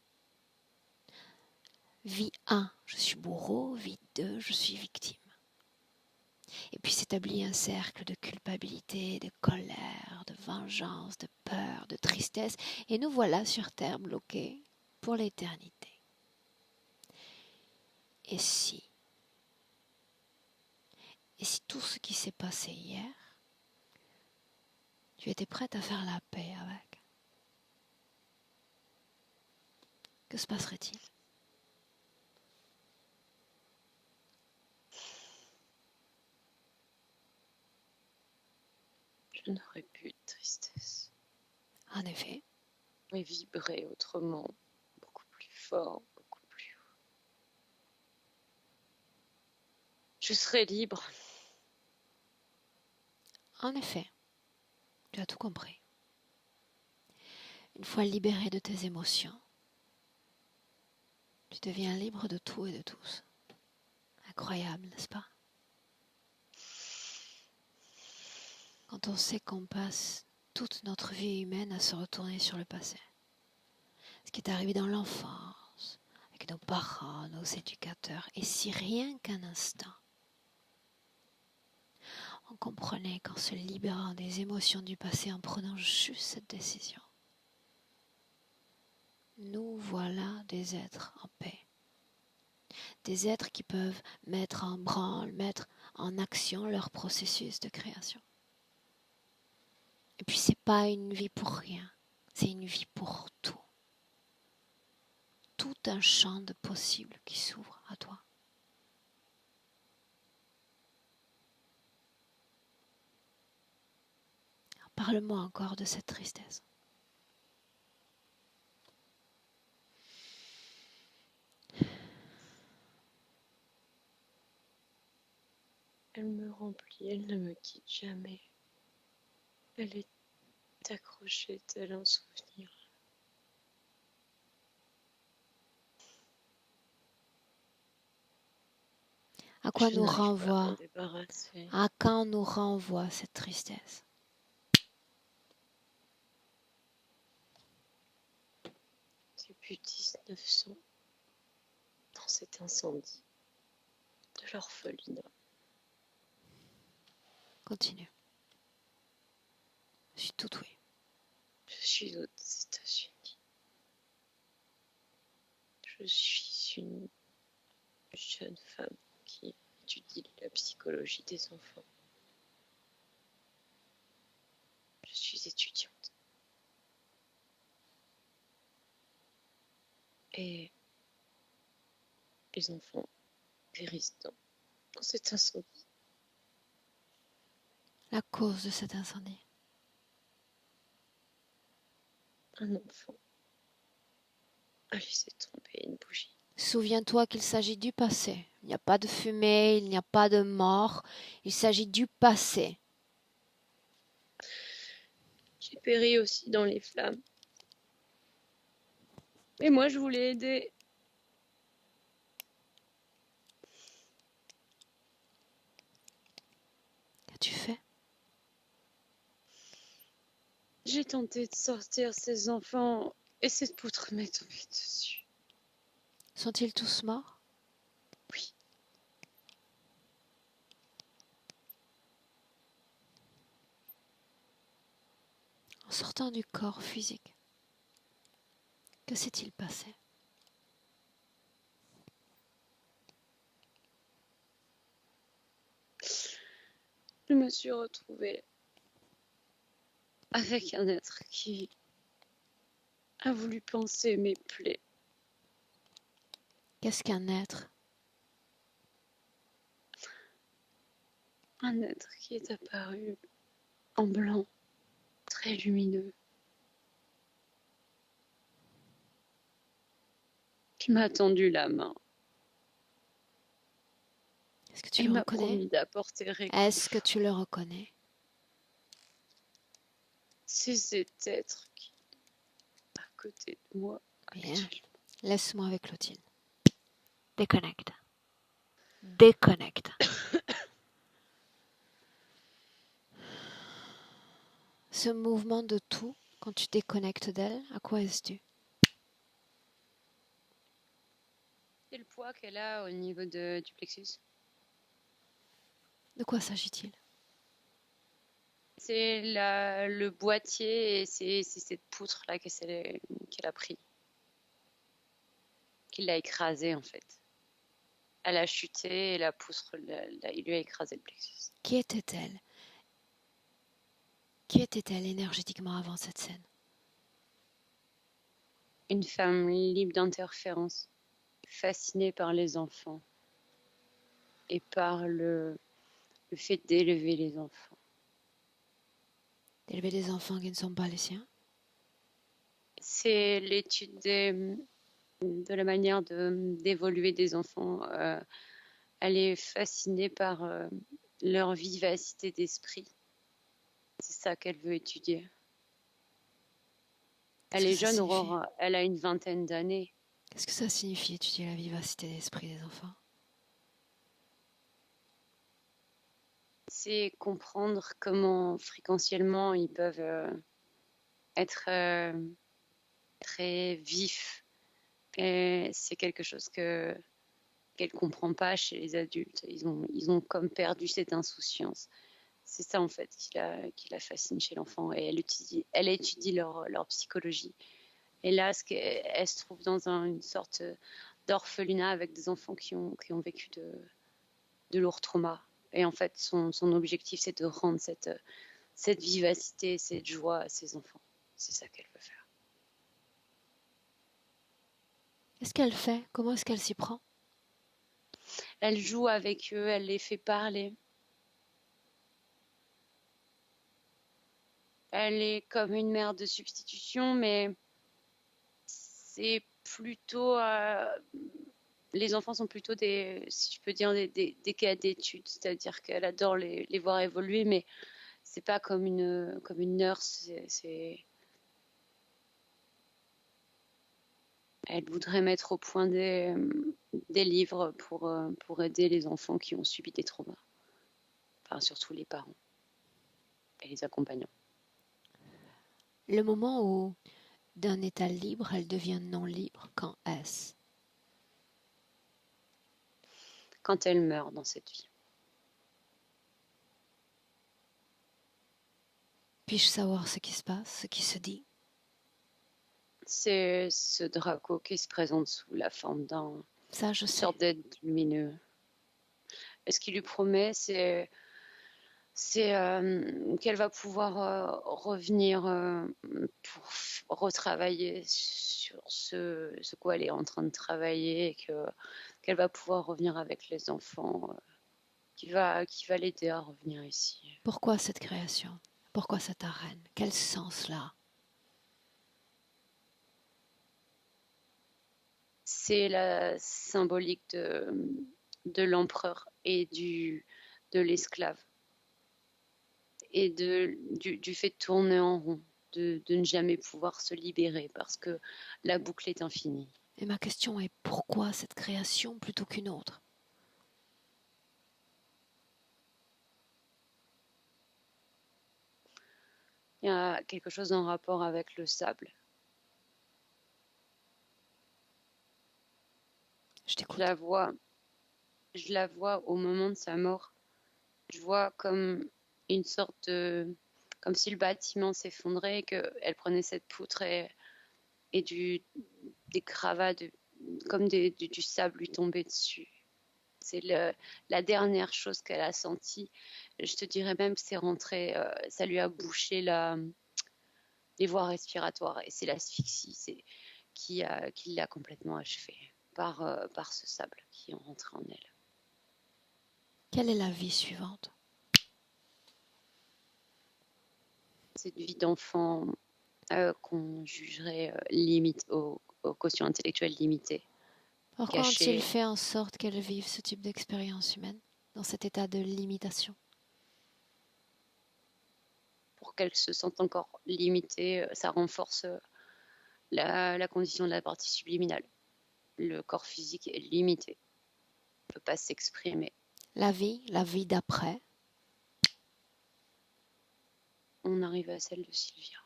Vie 1, je suis bourreau. Vie 2, je suis victime. Et puis s'établit un cercle de culpabilité, de colère, de vengeance, de peur, de tristesse. Et nous voilà sur Terre bloqués pour l'éternité. Et si tout ce qui s'est passé hier, tu étais prête à faire la paix avec, que se passerait-il? Je n'aurais plus de tristesse. En effet, Mais vibrer autrement, beaucoup plus fort, beaucoup plus haut. Je serais libre. en effet, tu as tout compris. Une fois libéré de tes émotions, tu deviens libre de tout et de tous. Incroyable, n'est-ce pas? Quand on sait qu'on passe toute notre vie humaine à se retourner sur le passé. Ce qui est arrivé dans l'enfance, avec nos parents, nos éducateurs. Et si rien qu'un instant, on comprenait qu'en se libérant des émotions du passé, en prenant juste cette décision, nous voilà des êtres en paix. Des êtres qui peuvent mettre en branle, mettre en action leur processus de création. Et puis c'est pas une vie pour rien, c'est une vie pour tout. Tout un champ de possibles qui s'ouvre à toi. Alors, parle-moi encore de cette tristesse. Elle me remplit, elle ne me quitte jamais. Elle est accrochée tel un souvenir. À quoi Je nous n'arrive pas à m'en renvoie, débarrasser. à quand nous renvoie cette tristesse? Depuis 1900, dans cet incendie de l'orphelinat. Continue. Je suis tout oui. Je suis aux États-Unis. Je suis une jeune femme qui étudie la psychologie des enfants. Je suis étudiante. Et les enfants périssent dans cet incendie. La cause de cet incendie. Un enfant a laissé tomber une bougie. Souviens-toi qu'il s'agit du passé. Il n'y a pas de fumée, il n'y a pas de mort. Il s'agit du passé. J'ai péri aussi dans les flammes. Mais moi, je voulais aider. Qu'as-tu fait? J'ai tenté de sortir ces enfants et cette poutre m'est tombée dessus. Sont-ils tous morts? Oui. En sortant du corps physique, que s'est-il passé? Je me suis retrouvée avec un être qui a voulu panser mes plaies. Qu'est-ce qu'un être? Un être qui est apparu en blanc, très lumineux, qui m'a tendu la main Est-ce que tu et le m'a reconnais? promis d'apporter réconfort. Est-ce que tu le reconnais? C'est cet être qui est à côté de moi Bien. actuellement. Laisse-moi avec Clotilde. Déconnecte. Déconnecte. Ce mouvement de tout, quand tu déconnectes d'elle, à quoi est-ce dû? C'est le poids qu'elle a au niveau du plexus. De quoi s'agit-il? C'est le boîtier et c'est cette poutre-là qu'elle a pris, qui l'a écrasée en fait. Elle a chuté et la poutre, il lui a écrasé le plexus. Qui était-elle? Qui était-elle énergétiquement avant cette scène? Une femme libre d'interférence, fascinée par les enfants et par le fait d'élever les enfants. D'élever des enfants qui ne sont pas les siens? C'est l'étude de la manière d'évoluer des enfants. Elle est fascinée par leur vivacité d'esprit. C'est ça qu'elle veut étudier. Elle Qu'est-ce est que ça jeune, signifie? Aurore, elle a une vingtaine d'années. Qu'est-ce que ça signifie étudier la vivacité d'esprit des enfants? C'est comprendre comment fréquentiellement ils peuvent être très vifs. Et c'est quelque chose qu'elle ne comprend pas chez les adultes. Ils ont comme perdu cette insouciance. C'est ça en fait qui la fascine chez l'enfant. Et elle étudie leur psychologie. Et là, elle se trouve dans une sorte d'orphelinat avec des enfants qui ont vécu de lourds traumas. Et en fait, son objectif, c'est de rendre cette vivacité, cette joie à ses enfants. C'est ça qu'elle veut faire. Qu'est-ce qu'elle fait? Comment est-ce qu'elle s'y prend? Elle joue avec eux, elle les fait parler. Elle est comme une mère de substitution, mais c'est plutôt... les enfants sont plutôt si je peux dire, des cas d'études, c'est-à-dire qu'elle adore les voir évoluer, mais c'est pas comme une nurse. Elle voudrait mettre au point des livres pour aider les enfants qui ont subi des traumas, enfin surtout les parents et les accompagnants. Le moment où, d'un état libre, elle devient non libre, quand est-ce? Quand elle meurt dans cette vie. Puis-je savoir ce qui se passe, ce qui se dit? C'est ce Draco qui se présente sous la forme d'une Ça, je sais. sorte d'être lumineux. Et ce qu'il lui promet, c'est qu'elle va pouvoir revenir pour retravailler sur ce quoi elle est en train de travailler et qu'elle va pouvoir revenir avec les enfants, qui va l'aider à revenir ici. Pourquoi cette création? Pourquoi cette arène? Quel sens là? C'est la symbolique de l'empereur et de l'esclave et du fait de tourner en rond, de ne jamais pouvoir se libérer parce que la boucle est infinie. Et ma question est pourquoi cette création plutôt qu'une autre? Il y a quelque chose en rapport avec le sable. Je t'écoute. Je la vois au moment de sa mort. Je vois comme une sorte de... comme si le bâtiment s'effondrait et qu'elle prenait cette poutre et des gravats, comme du sable lui tombait dessus. C'est la dernière chose qu'elle a sentie. Je te dirais même que c'est rentré, ça lui a bouché les voies respiratoires et c'est l'asphyxie qui l'a complètement achevée par ce sable qui est rentré en elle. Quelle est la vie suivante? Cette vie d'enfant qu'on jugerait limite au quotient intellectuel limité. Pourquoi ont-ils fait en sorte qu'elle vive ce type d'expérience humaine dans cet état de limitation? Pour qu'elle se sente encore limitée, ça renforce la condition de la partie subliminale. Le corps physique est limité, ne peut pas s'exprimer. La vie d'après? On arrive à celle de Sylvia.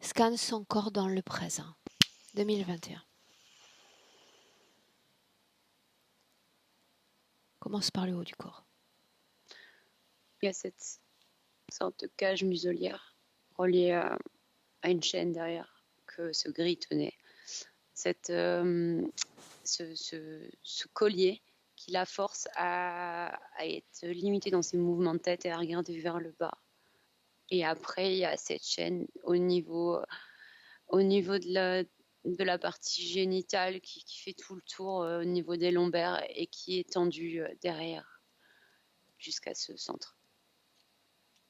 Scanne son corps dans le présent, 2021. Commence par le haut du corps. Il y a cette sorte de cage muselière reliée à une chaîne derrière que ce gris tenait. Ce collier qui la force à être limité dans ses mouvements de tête et à regarder vers le bas. Et après, il y a cette chaîne au niveau de la partie génitale qui fait tout le tour au niveau des lombaires et qui est tendue derrière jusqu'à ce centre.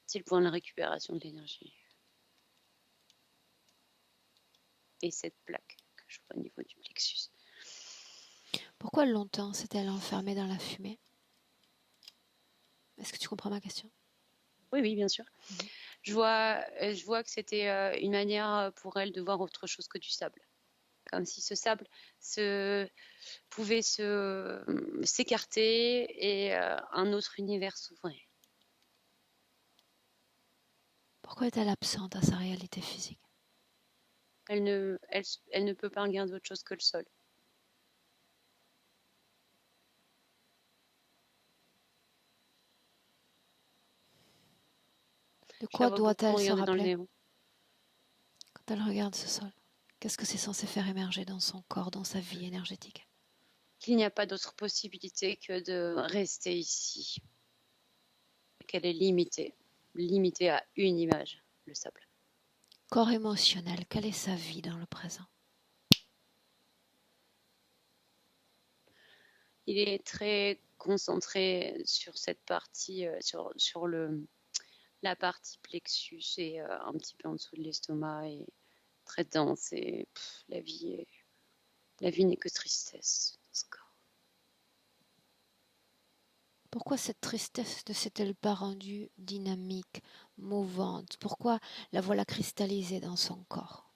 C'est le point de récupération de l'énergie. Et cette plaque que je vois au niveau du plexus. Pourquoi longtemps s'est-elle enfermée dans la fumée? Est-ce que tu comprends ma question? Oui, bien sûr. Je vois que c'était une manière pour elle de voir autre chose que du sable. Comme si ce sable pouvait s'écarter et un autre univers s'ouvrait. Pourquoi est-elle absente à sa réalité physique? Elle ne peut pas regarder autre chose que le sol. De quoi doit-elle se dans le rappeler néant. quand elle regarde ce sol? Qu'est-ce que c'est censé faire émerger dans son corps, dans sa vie énergétique? Qu'il n'y a pas d'autre possibilité que de rester ici. Qu'elle est limitée à une image, le sable. Corps émotionnel, quelle est sa vie dans le présent? Il est très concentré sur cette partie, sur la partie plexus et un petit peu en dessous de l'estomac et très dense et la vie n'est que tristesse dans ce corps. Pourquoi cette tristesse ne s'est-elle pas rendue dynamique, mouvante? Pourquoi la voilà cristallisée dans son corps?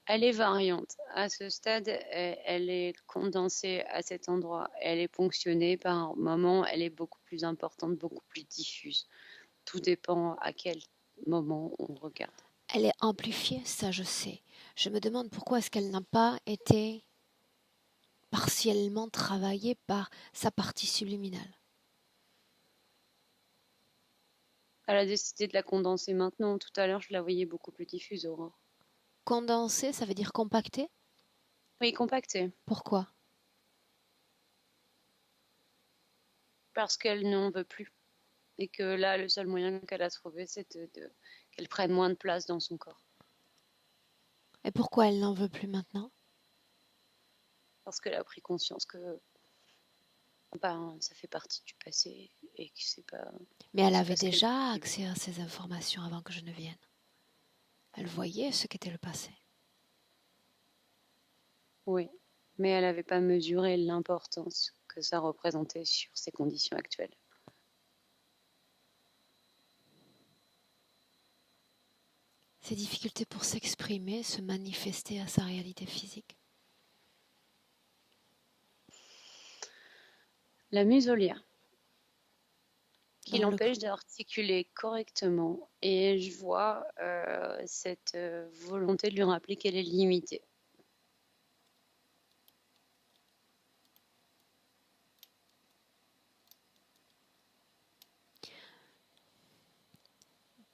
Elle est variante. À ce stade, elle est condensée à cet endroit. Elle est ponctionnée par moments, elle est beaucoup plus importante, beaucoup plus diffuse. Tout dépend à quel moment on regarde. Elle est amplifiée, ça je sais. Je me demande pourquoi est-ce qu'elle n'a pas été partiellement travaillée par sa partie subliminale. Elle a décidé de la condenser maintenant. Tout à l'heure, je la voyais beaucoup plus diffuse, Aurore. Condensée, ça veut dire compactée? Oui, compactée. Pourquoi? Parce qu'elle n'en veut plus. Et que là, le seul moyen qu'elle a trouvé, c'est qu'elle prenne moins de place dans son corps. Et pourquoi elle n'en veut plus maintenant? Parce qu'elle a pris conscience que ça fait partie du passé et que c'est pas... Mais elle avait déjà accès à ces informations avant que je ne vienne. Elle voyait ce qu'était le passé. Oui, mais elle n'avait pas mesuré l'importance que ça représentait sur ses conditions actuelles. Ses difficultés pour s'exprimer, se manifester à sa réalité physique. La muselière, qui l'empêche d'articuler correctement, et je vois cette volonté de lui rappeler qu'elle est limitée.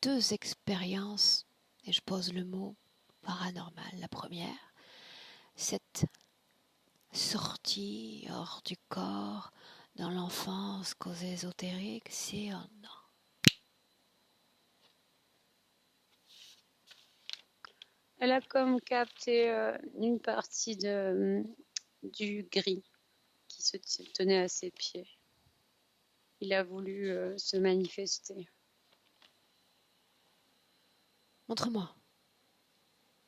Deux expériences, et je pose le mot paranormal. La première, cette sortie hors du corps, dans l'enfance, cause ésotérique, c'est un non. Elle a comme capté une partie du gris qui se tenait à ses pieds. Il a voulu se manifester. Montre-moi.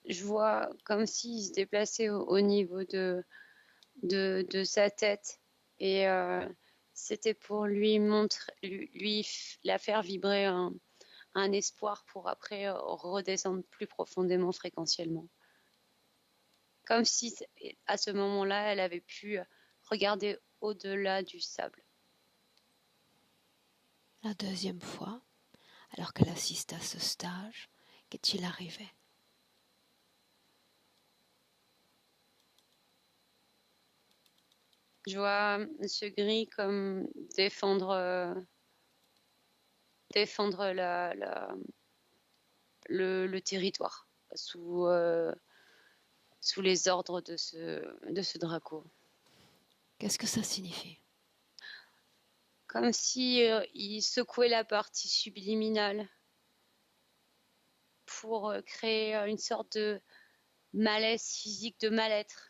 Je vois comme s'il se déplaçait au niveau de sa tête et c'était pour lui la faire vibrer un espoir pour après redescendre plus profondément fréquentiellement. Comme si à ce moment-là, elle avait pu regarder au-delà du sable. La deuxième fois, alors qu'elle assiste à ce stage, qu'est-il arrivé? Je vois Monsieur Gris comme défendre le territoire sous les ordres de ce Draco. Qu'est-ce que ça signifie? Comme si il secouait la partie subliminale pour créer une sorte de malaise physique, de mal-être.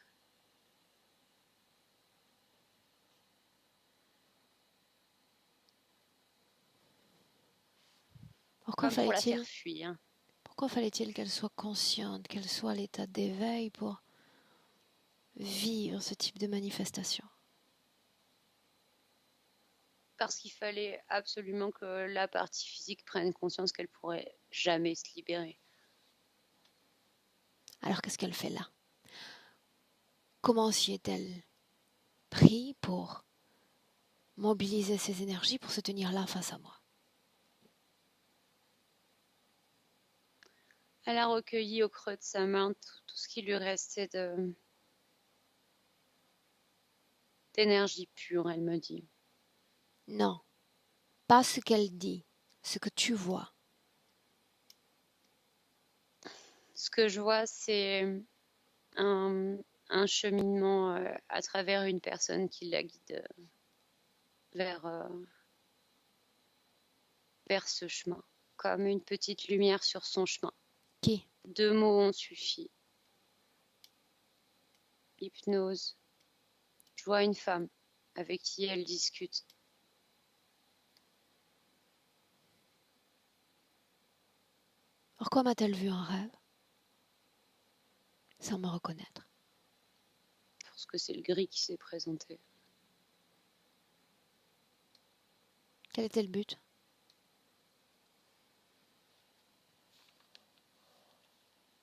Pourquoi Comme pour la fallait-il faire fuir. Pourquoi fallait-il qu'elle soit consciente, qu'elle soit à l'état d'éveil pour vivre ce type de manifestation? Parce qu'il fallait absolument que la partie physique prenne conscience qu'elle pourrait jamais se libérer. Alors qu'est-ce qu'elle fait là? Comment s'y est-elle pris pour mobiliser ses énergies pour se tenir là face à moi? Elle a recueilli au creux de sa main tout ce qui lui restait d'énergie pure, elle me dit. Non, pas ce qu'elle dit, ce que tu vois. Ce que je vois, c'est un cheminement à travers une personne qui la guide vers ce chemin, comme une petite lumière sur son chemin. Qui? 2 mots ont suffi. Hypnose. Je vois une femme avec qui elle discute. Pourquoi m'a-t-elle vu en rêve? Sans me reconnaître. Parce que c'est le gris qui s'est présenté. Quel était le but?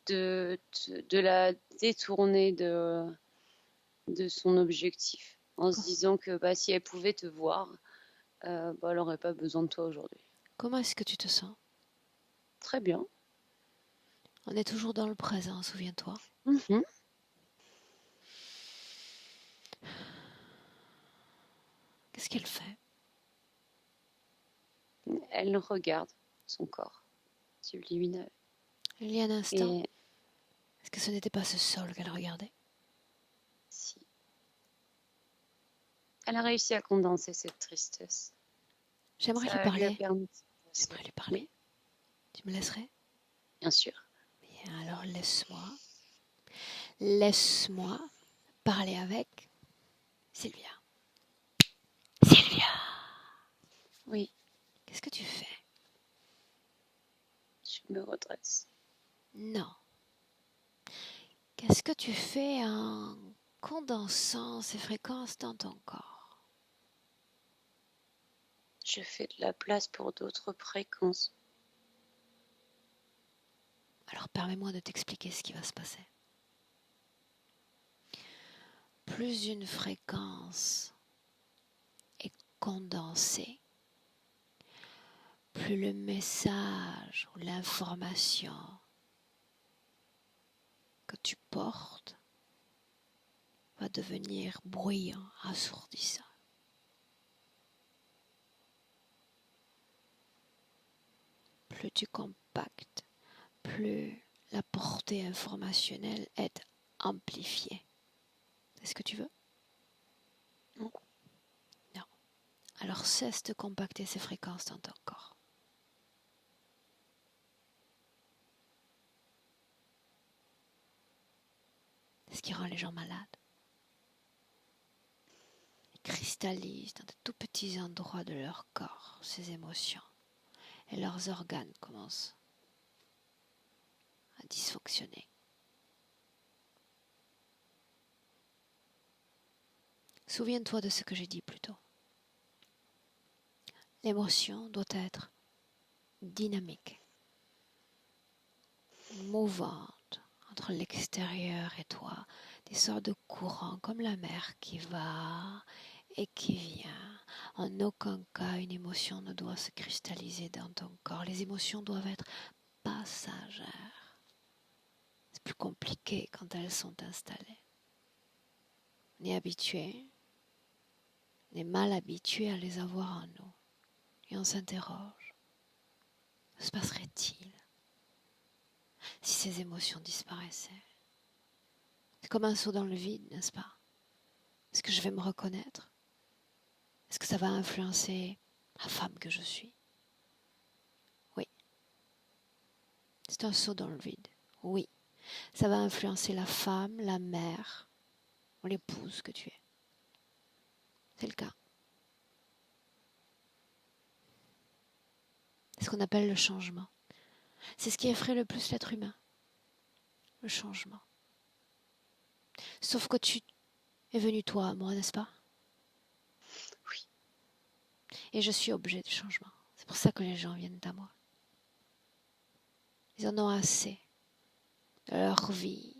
De la détourner de son objectif, en se disant que si elle pouvait te voir, elle n'aurait pas besoin de toi aujourd'hui. Comment est-ce que tu te sens? Très bien. On est toujours dans le présent, souviens-toi. Mhm. Qu'est-ce qu'elle fait? Elle regarde son corps subliminal. Il y a un instant, Et est-ce que ce n'était pas ce sol qu'elle regardait? si. Elle a réussi à condenser cette tristesse. J'aimerais lui Ça lui a parler. permis. J'aimerais lui parler. Oui, Tu me laisserais? bien sûr. Bien, alors laisse-moi. Laisse-moi parler avec Sylvia. Sylvia, Oui, qu'est-ce que tu fais? je me redresse. Non. Qu'est-ce que tu fais en condensant ces fréquences dans ton corps? Je fais de la place pour d'autres fréquences. Alors permets-moi de t'expliquer ce qui va se passer. Plus une fréquence est condensée, plus le message ou l'information que tu portes va devenir bruyant, assourdissant. Plus tu compactes, plus la portée informationnelle est amplifiée. C'est ce que tu veux? Non. Non. Alors cesse de compacter ces fréquences dans ton corps. C'est ce qui rend les gens malades. Ils cristallisent dans de tout petits endroits de leur corps ces émotions. Et leurs organes commencent à dysfonctionner. Souviens-toi de ce que j'ai dit plus tôt. L'émotion doit être dynamique, mouvante entre l'extérieur et toi, des sortes de courants comme la mer qui va et qui vient. En aucun cas, une émotion ne doit se cristalliser dans ton corps. Les émotions doivent être passagères. C'est plus compliqué quand elles sont installées. On est habitué On est mal habitué à les avoir en nous. Et on s'interroge. Que se passerait-il si ces émotions disparaissaient? C'est comme un saut dans le vide, n'est-ce pas? Est-ce que je vais me reconnaître? Est-ce que ça va influencer la femme que je suis? Oui. C'est un saut dans le vide. Oui. Ça va influencer la femme, la mère, ou l'épouse que tu es. C'est le cas. C'est ce qu'on appelle le changement. C'est ce qui effraie le plus l'être humain. Le changement. Sauf que tu es venu toi à moi, n'est-ce pas? Oui. Et je suis objet du changement. C'est pour ça que les gens viennent à moi. Ils en ont assez de leur vie,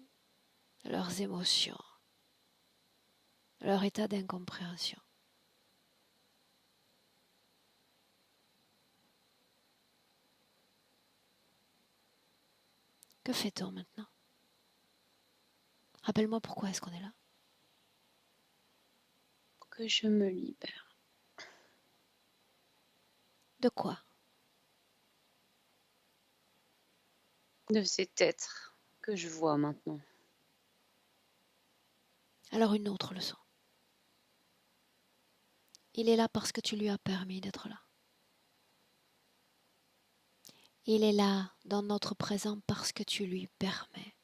de leurs émotions, de leur état d'incompréhension. Que fait-on maintenant? Rappelle-moi pourquoi est-ce qu'on est là? Que je me libère. De quoi? De cet être que je vois maintenant. Alors une autre leçon. Il est là parce que tu lui as permis d'être là. Il est là dans notre présent parce que tu lui permets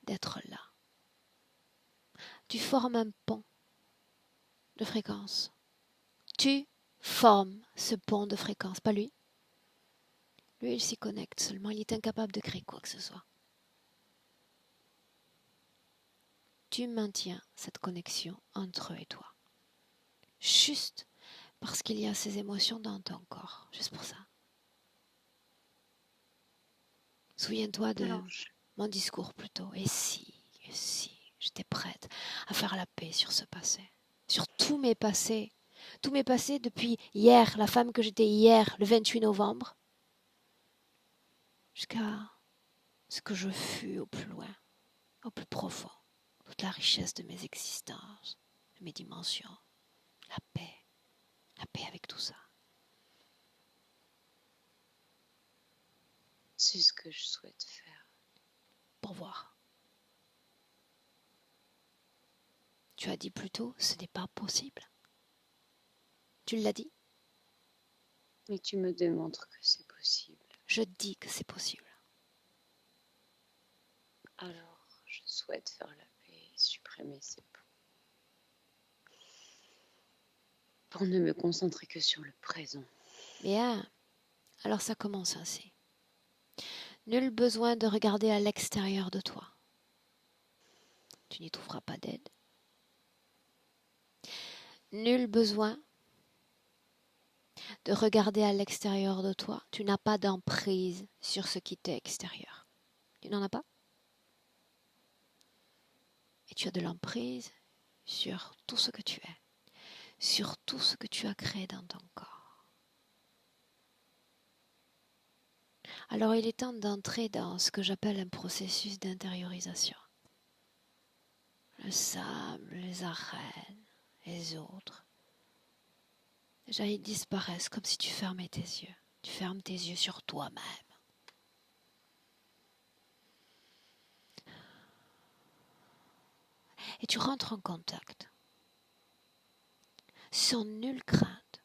d'être là. Tu formes un pont de fréquence. Tu formes ce pont de fréquence, pas lui. Lui, il s'y connecte seulement, il est incapable de créer quoi que ce soit. Tu maintiens cette connexion entre eux et toi. Juste parce qu'il y a ces émotions dans ton corps. Juste pour ça. Souviens-toi de mon discours plutôt. Et si, j'étais prête à faire la paix sur ce passé. Sur tous mes passés. Tous mes passés depuis hier, la femme que j'étais hier, le 28 novembre. Jusqu'à ce que je fus au plus loin, au plus profond. Toute la richesse de mes existences, de mes dimensions. La paix avec tout ça. C'est ce que je souhaite faire. Pour voir. Tu as dit plus tôt, ce n'est pas possible. Tu l'as dit? Mais tu me démontres que c'est possible. Je dis que c'est possible. Alors, je souhaite faire la paix et supprimer ces ponts. Pour ne me concentrer que sur le présent. Bien. Alors ça commence ainsi. Nul besoin de regarder à l'extérieur de toi. Tu n'y trouveras pas d'aide. Nul besoin de regarder à l'extérieur de toi. Tu n'as pas d'emprise sur ce qui t'est extérieur. Tu n'en as pas? Et tu as de l'emprise sur tout ce que tu es, sur tout ce que tu as créé dans ton corps. Alors il est temps d'entrer dans ce que j'appelle un processus d'intériorisation. Le sable, les arènes, les autres. Déjà, ils disparaissent comme si tu fermais tes yeux. Tu fermes tes yeux sur toi-même. Et tu rentres en contact, sans nulle crainte,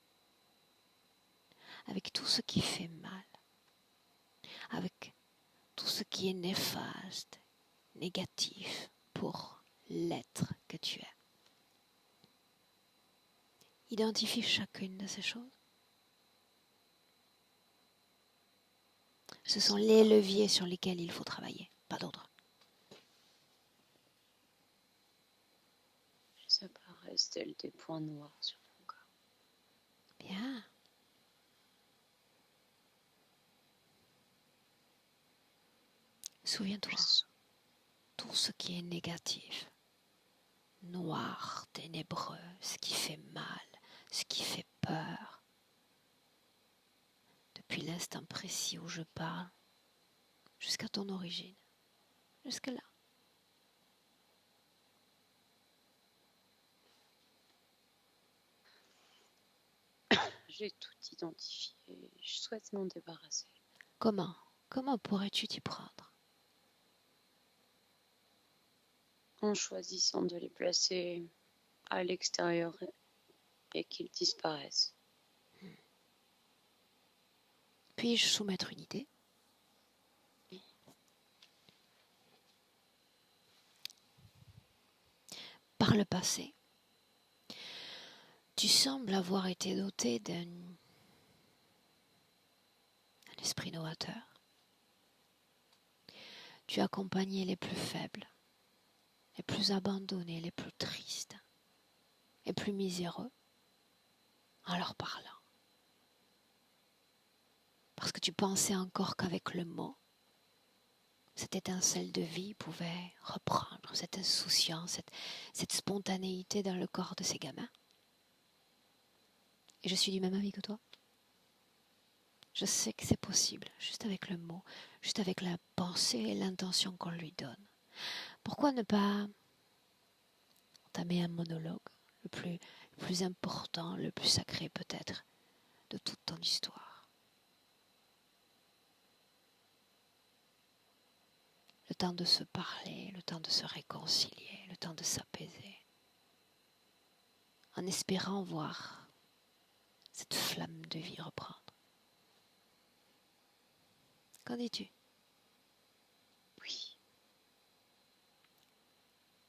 avec tout ce qui fait mal, avec tout ce qui est néfaste, négatif pour l'être que tu es. Identifie chacune de ces choses. Ce sont les leviers sur lesquels il faut travailler, pas d'autres. Ça paraissent tels des points noirs sur mon corps. Bien. Souviens-toi, tout ce qui est négatif, noir, ténébreux, ce qui fait mal, ce qui fait peur, depuis l'instant précis où je parle, jusqu'à ton origine, jusque là. J'ai tout identifié. Je souhaite m'en débarrasser. Comment? Comment pourrais-tu t'y prendre? En choisissant de les placer à l'extérieur et qu'ils disparaissent. Puis-je soumettre une idée? Par le passé, tu sembles avoir été doté d'un esprit novateur. Tu accompagnais les plus faibles, les plus abandonnés, les plus tristes, les plus miséreux, en leur parlant. Parce que tu pensais encore qu'avec le mot, cette étincelle de vie pouvait reprendre cette insouciance, cette spontanéité dans le corps de ces gamins. Et je suis du même avis que toi. Je sais que c'est possible, juste avec le mot, juste avec la pensée et l'intention qu'on lui donne. Pourquoi ne pas entamer un monologue, le plus important, le plus sacré peut-être, de toute ton histoire? Le temps de se parler, le temps de se réconcilier, le temps de s'apaiser, en espérant voir cette flamme de vie reprendre. Qu'en dis-tu? Oui,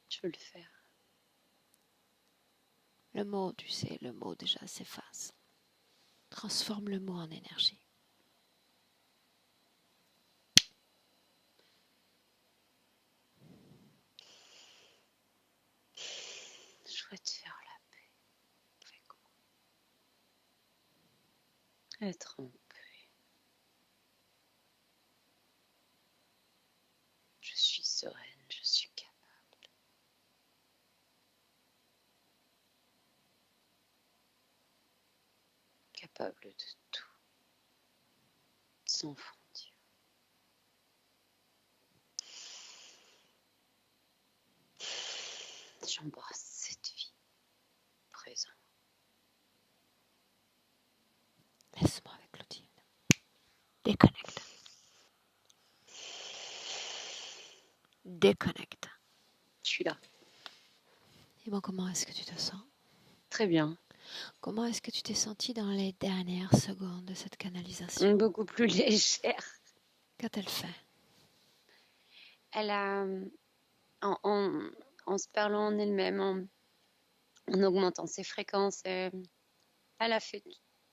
je veux le faire. Le mot, tu sais, le mot déjà s'efface. Transforme le mot en énergie. Je souhaite faire la paix avec moi. Être en paix. Je suis sereine, je suis capable. Capable de tout, sans frontières. J'embrasse cette vie présente. Laisse-moi avec Claudine. Déconnecte. Déconnecte. Je suis là. Dis-moi, comment est-ce que tu te sens? Très bien. Comment est-ce que tu t'es sentie dans les dernières secondes de cette canalisation? Beaucoup plus légère. Qu'a-t-elle fait? Elle a, en se parlant en elle-même, en augmentant ses fréquences, elle a fait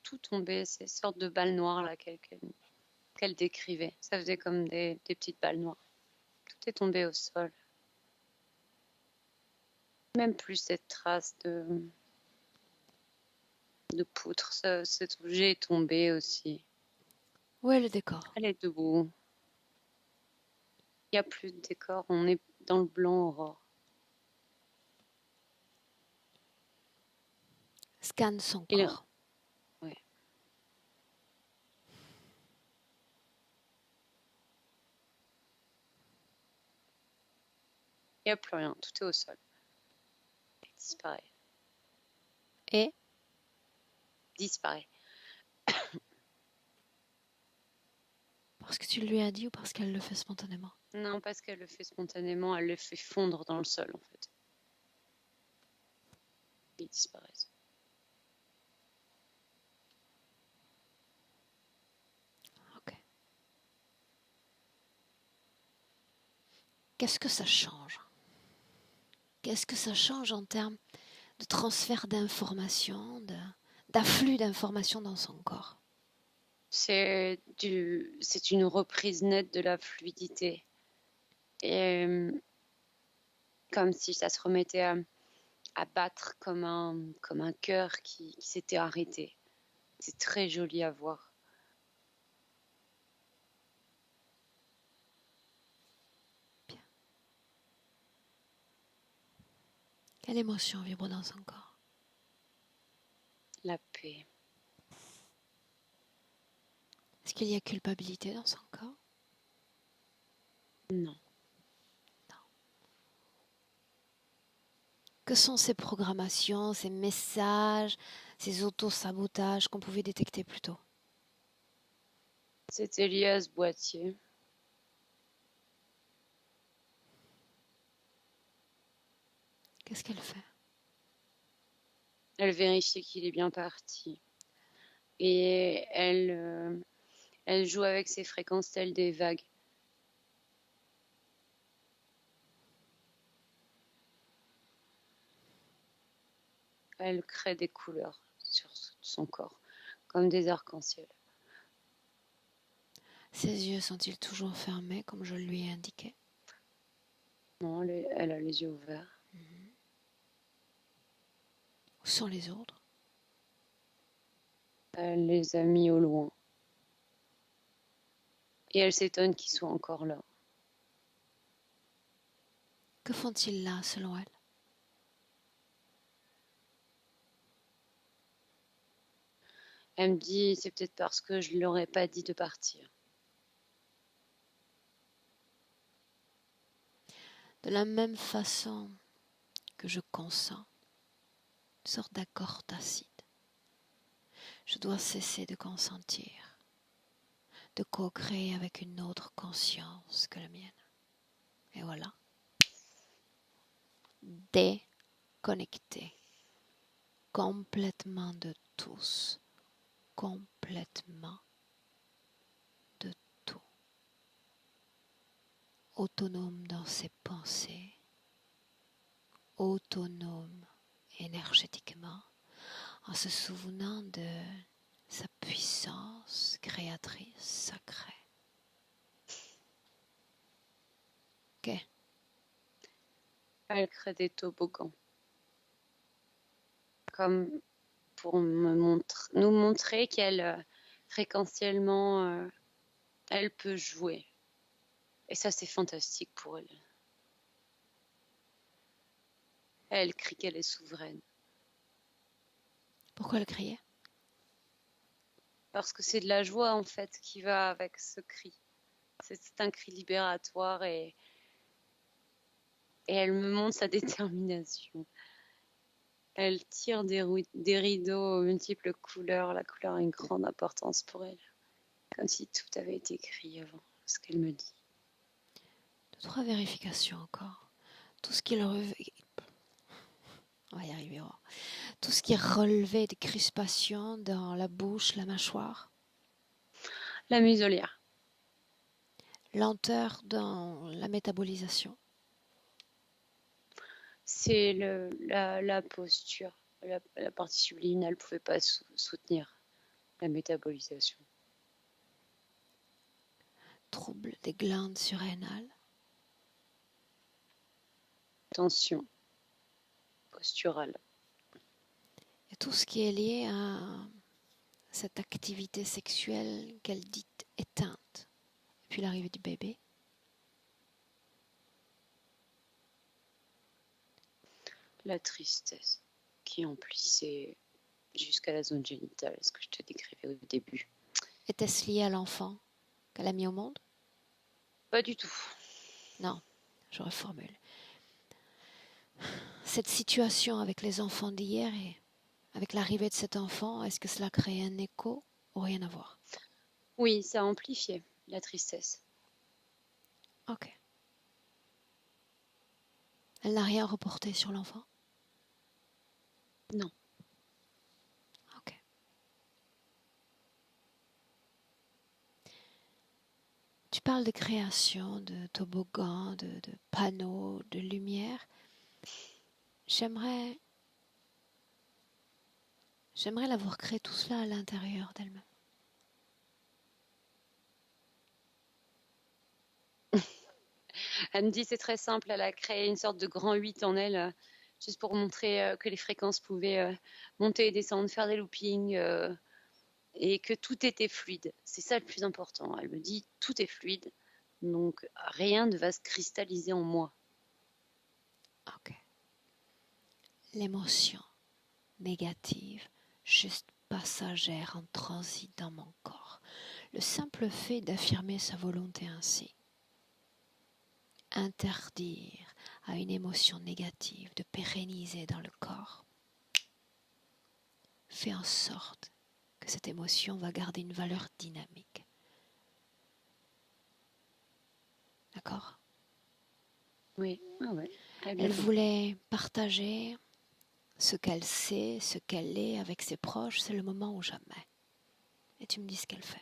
tout tomber, ces sortes de balles noires là qu'elle décrivait. Ça faisait comme des petites balles noires. Tout est tombé au sol. Même plus cette trace de poutre. Cet objet est tombé aussi. Où est le décor? Elle est debout. Il n'y a plus de décor. On est dans le blanc, Aurore. Scanne son Il est- corps. Ouais. Il n'y a plus rien. Tout est au sol. Il disparaît. Et Disparaît. parce que tu lui as dit ou parce qu'elle le fait spontanément? Non, parce qu'elle le fait spontanément, elle le fait fondre dans le sol, en fait. Ils disparaissent. Ok. Qu'est-ce que ça change? Qu'est-ce que ça change en termes de transfert d'informations, d'afflux d'informations dans son corps? C'est une reprise nette de la fluidité. Et comme si ça se remettait à battre comme un cœur qui s'était arrêté. C'est très joli à voir. Quelle émotion vibre dans son corps? La paix. Est-ce qu'il y a culpabilité dans son corps? Non. Que sont ces programmations, ces messages, ces auto-sabotages qu'on pouvait détecter plus tôt? C'était lié à ce boîtier. Qu'est-ce qu'elle fait? Elle vérifie qu'il est bien parti. Et elle joue avec ses fréquences telles des vagues. Elle crée des couleurs sur son corps, comme des arcs-en-ciel. Ses yeux sont-ils toujours fermés comme je lui ai indiqué? Non, elle a les yeux ouverts. Où sont les autres? Elle les a mis au loin. Et elle s'étonne qu'ils soient encore là. Que font-ils là, selon elle? Elle me dit, c'est peut-être parce que je ne leur ai pas dit de partir. De la même façon que je consens, une sorte d'accord tacite, je dois cesser de consentir, de co-créer avec une autre conscience que la mienne. Et voilà. Déconnecté complètement de tous, complètement de tout. Autonome dans ses pensées, autonome énergétiquement, en se souvenant de sa puissance créatrice sacrée. Ok. Elle crée des toboggans. Comme pour nous montrer qu'elle, fréquentiellement, elle peut jouer. Et ça, c'est fantastique pour elle. Elle crie qu'elle est souveraine. Pourquoi le crier? Parce que c'est de la joie, en fait, qui va avec ce cri. C'est un cri libératoire et elle me montre sa détermination. Elle tire des rideaux aux multiples couleurs. La couleur a une grande importance pour elle. Comme si tout avait été écrit avant, ce qu'elle me dit. 2-3 vérifications encore. Tout ce qui on va y arriver. Tout ce qui relevait de crispations dans la bouche, la mâchoire. La muselière. Lenteur dans la métabolisation. C'est la posture. La partie subliminale ne pouvait pas soutenir la métabolisation. Trouble des glandes surrénales. Tension posturale. Et tout ce qui est lié à cette activité sexuelle qu'elle dit éteinte. Et puis l'arrivée du bébé. La tristesse qui emplissait jusqu'à la zone génitale, ce que je te décrivais au début. Était-ce lié à l'enfant qu'elle a mis au monde? Pas du tout. Non, je reformule. Cette situation avec les enfants d'hier et avec l'arrivée de cet enfant, est-ce que cela crée un écho ou rien à voir? Oui, ça a amplifié la tristesse. Ok. Elle n'a rien reporté sur l'enfant? Non. Ok. Tu parles de création, de toboggans, de panneaux, de lumière. J'aimerais l'avoir créé tout cela à l'intérieur d'elle-même. Elle me dit c'est très simple, elle a créé une sorte de grand 8 en elle, juste pour montrer que les fréquences pouvaient monter et descendre, faire des loopings, et que tout était fluide. C'est ça le plus important. Elle me dit tout est fluide, donc rien ne va se cristalliser en moi. Ok. L'émotion négative, juste passagère en transit dans mon corps. Le simple fait d'affirmer sa volonté ainsi. Interdire à une émotion négative, de pérenniser dans le corps, fais en sorte que cette émotion va garder une valeur dynamique. D'accord ? Oui, ah ouais, très bien. Elle voulait partager ce qu'elle sait, ce qu'elle est avec ses proches, c'est le moment ou jamais. Et tu me dis ce qu'elle fait.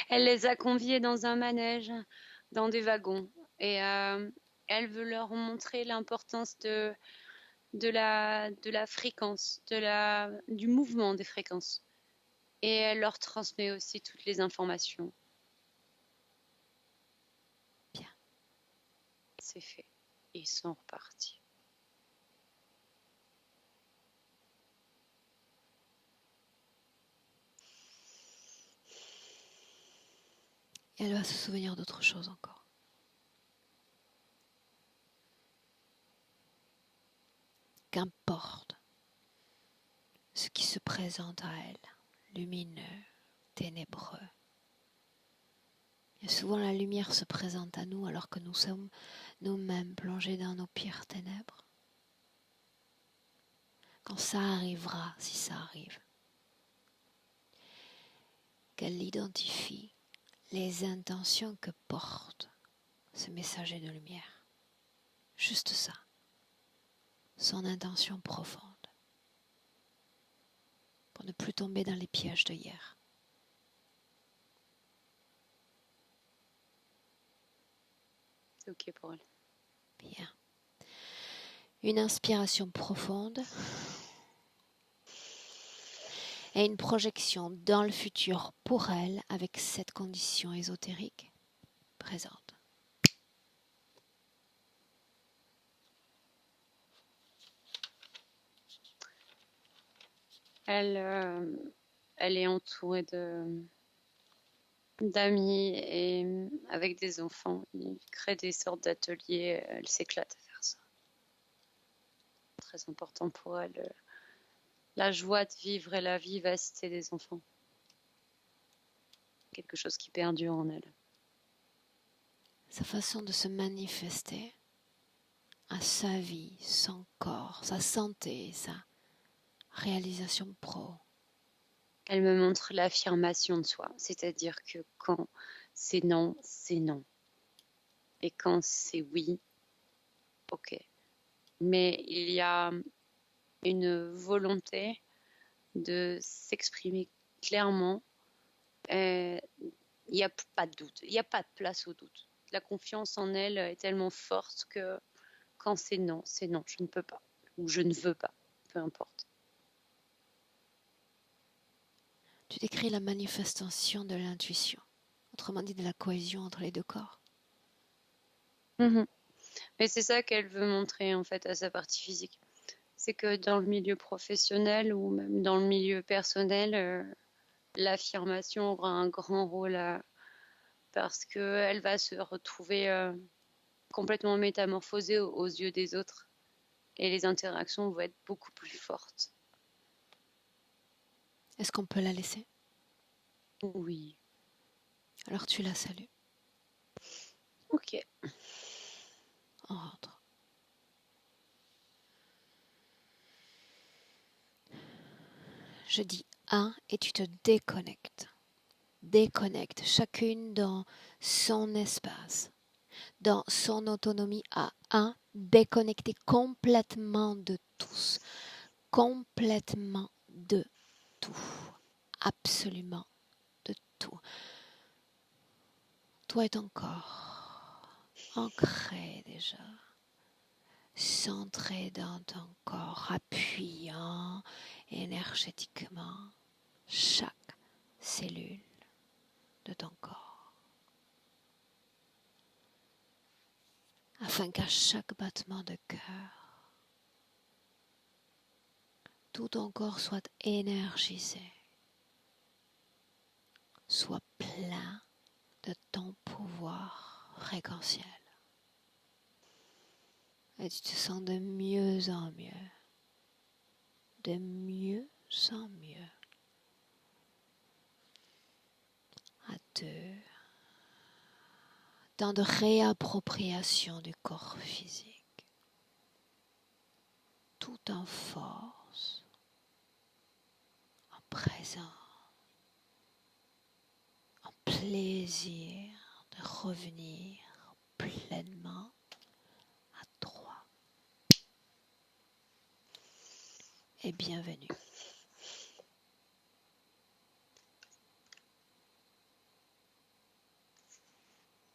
Elle les a conviés dans un manège, dans des wagons. Et elle veut leur montrer l'importance de la fréquence, du mouvement des fréquences. Et elle leur transmet aussi toutes les informations. Bien. C'est fait. Ils sont repartis. Et elle va se souvenir d'autre chose encore. Qu'importe ce qui se présente à elle, lumineux, ténébreux. Et souvent la lumière se présente à nous alors que nous sommes nous-mêmes plongés dans nos pires ténèbres. Quand ça arrivera, si ça arrive, qu'elle identifie les intentions que porte ce messager de lumière. Juste ça, son intention profonde, pour ne plus tomber dans les pièges de hier. C'est ok pour elle. Bien. Une inspiration profonde et une projection dans le futur pour elle avec cette condition ésotérique présente. Elle est entourée d'amis et avec des enfants. Ils créent des sortes d'ateliers. Elle s'éclate à faire ça. Très important pour elle. La joie de vivre et la vivacité des enfants. Quelque chose qui perdure en elle. Sa façon de se manifester à sa vie, son corps, sa santé, sa réalisation pro. Elle me montre l'affirmation de soi, c'est-à-dire que quand c'est non, c'est non. Et quand c'est oui, ok. Mais il y a une volonté de s'exprimer clairement. Il n'y a pas de doute, il n'y a pas de place au doute. La confiance en elle est tellement forte que quand c'est non, je ne peux pas, ou je ne veux pas, peu importe. Tu décris la manifestation de l'intuition, autrement dit de la cohésion entre les deux corps. Mais c'est ça qu'elle veut montrer en fait à sa partie physique. C'est que dans le milieu professionnel ou même dans le milieu personnel, l'affirmation aura un grand rôle parce qu'elle va se retrouver complètement métamorphosée aux yeux des autres et les interactions vont être beaucoup plus fortes. Est-ce qu'on peut la laisser ? Oui. Alors tu la salues. Ok. On rentre. Je dis 1 et tu te déconnectes. Déconnecte chacune dans son espace, dans son autonomie à 1, déconnecté complètement de tous, complètement de tout, absolument de tout. Toi et ton corps, ancré déjà, centré dans ton corps, appuyant énergétiquement chaque cellule de ton corps, afin qu'à chaque battement de cœur, tout ton corps soit énergisé, soit plein de ton pouvoir fréquentiel. Et tu te sens de mieux en mieux, de mieux en mieux. À 2, temps de réappropriation du corps physique, tout en force, en présence, en plaisir de revenir pleinement à toi. Et bienvenue.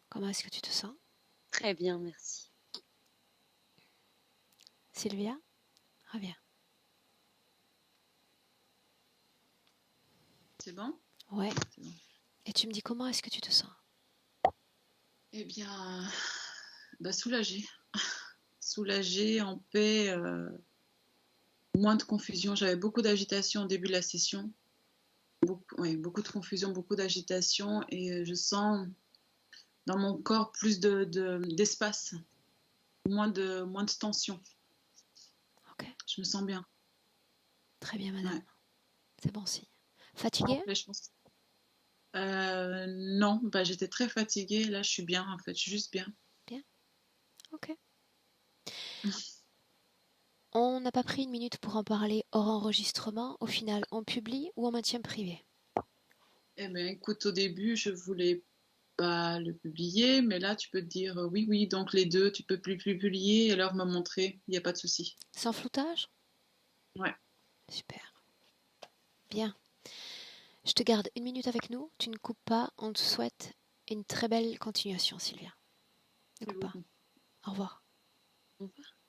Comment est-ce que tu te sens, Très bien, merci. Sylvia? Reviens. C'est bon? Ouais. C'est bon. Et tu me dis comment est-ce que tu te sens? Eh bien, soulagée. Soulagée, en paix, moins de confusion. J'avais beaucoup d'agitation au début de la session. Beaucoup de confusion, beaucoup d'agitation. Et je sens dans mon corps plus d'espace, moins de tension. Ok. Je me sens bien. Très bien, madame. Ouais. C'est bon signe. Fatiguée? Là, je pense. Non, j'étais très fatiguée. Là, je suis bien, en fait. Je suis juste bien. Bien. Ok. On n'a pas pris une minute pour en parler hors enregistrement. Au final, on publie ou on maintient privé? Eh bien, écoute, au début, je voulais pas le publier, mais là, tu peux te dire oui, donc les deux, tu peux plus publier et alors me montrer. Il n'y a pas de souci. Sans floutage? Ouais. Super. Bien. Je te garde une minute avec nous. Tu ne coupes pas. On te souhaite une très belle continuation, Sylvia. Ne coupe pas. Au revoir. Au revoir.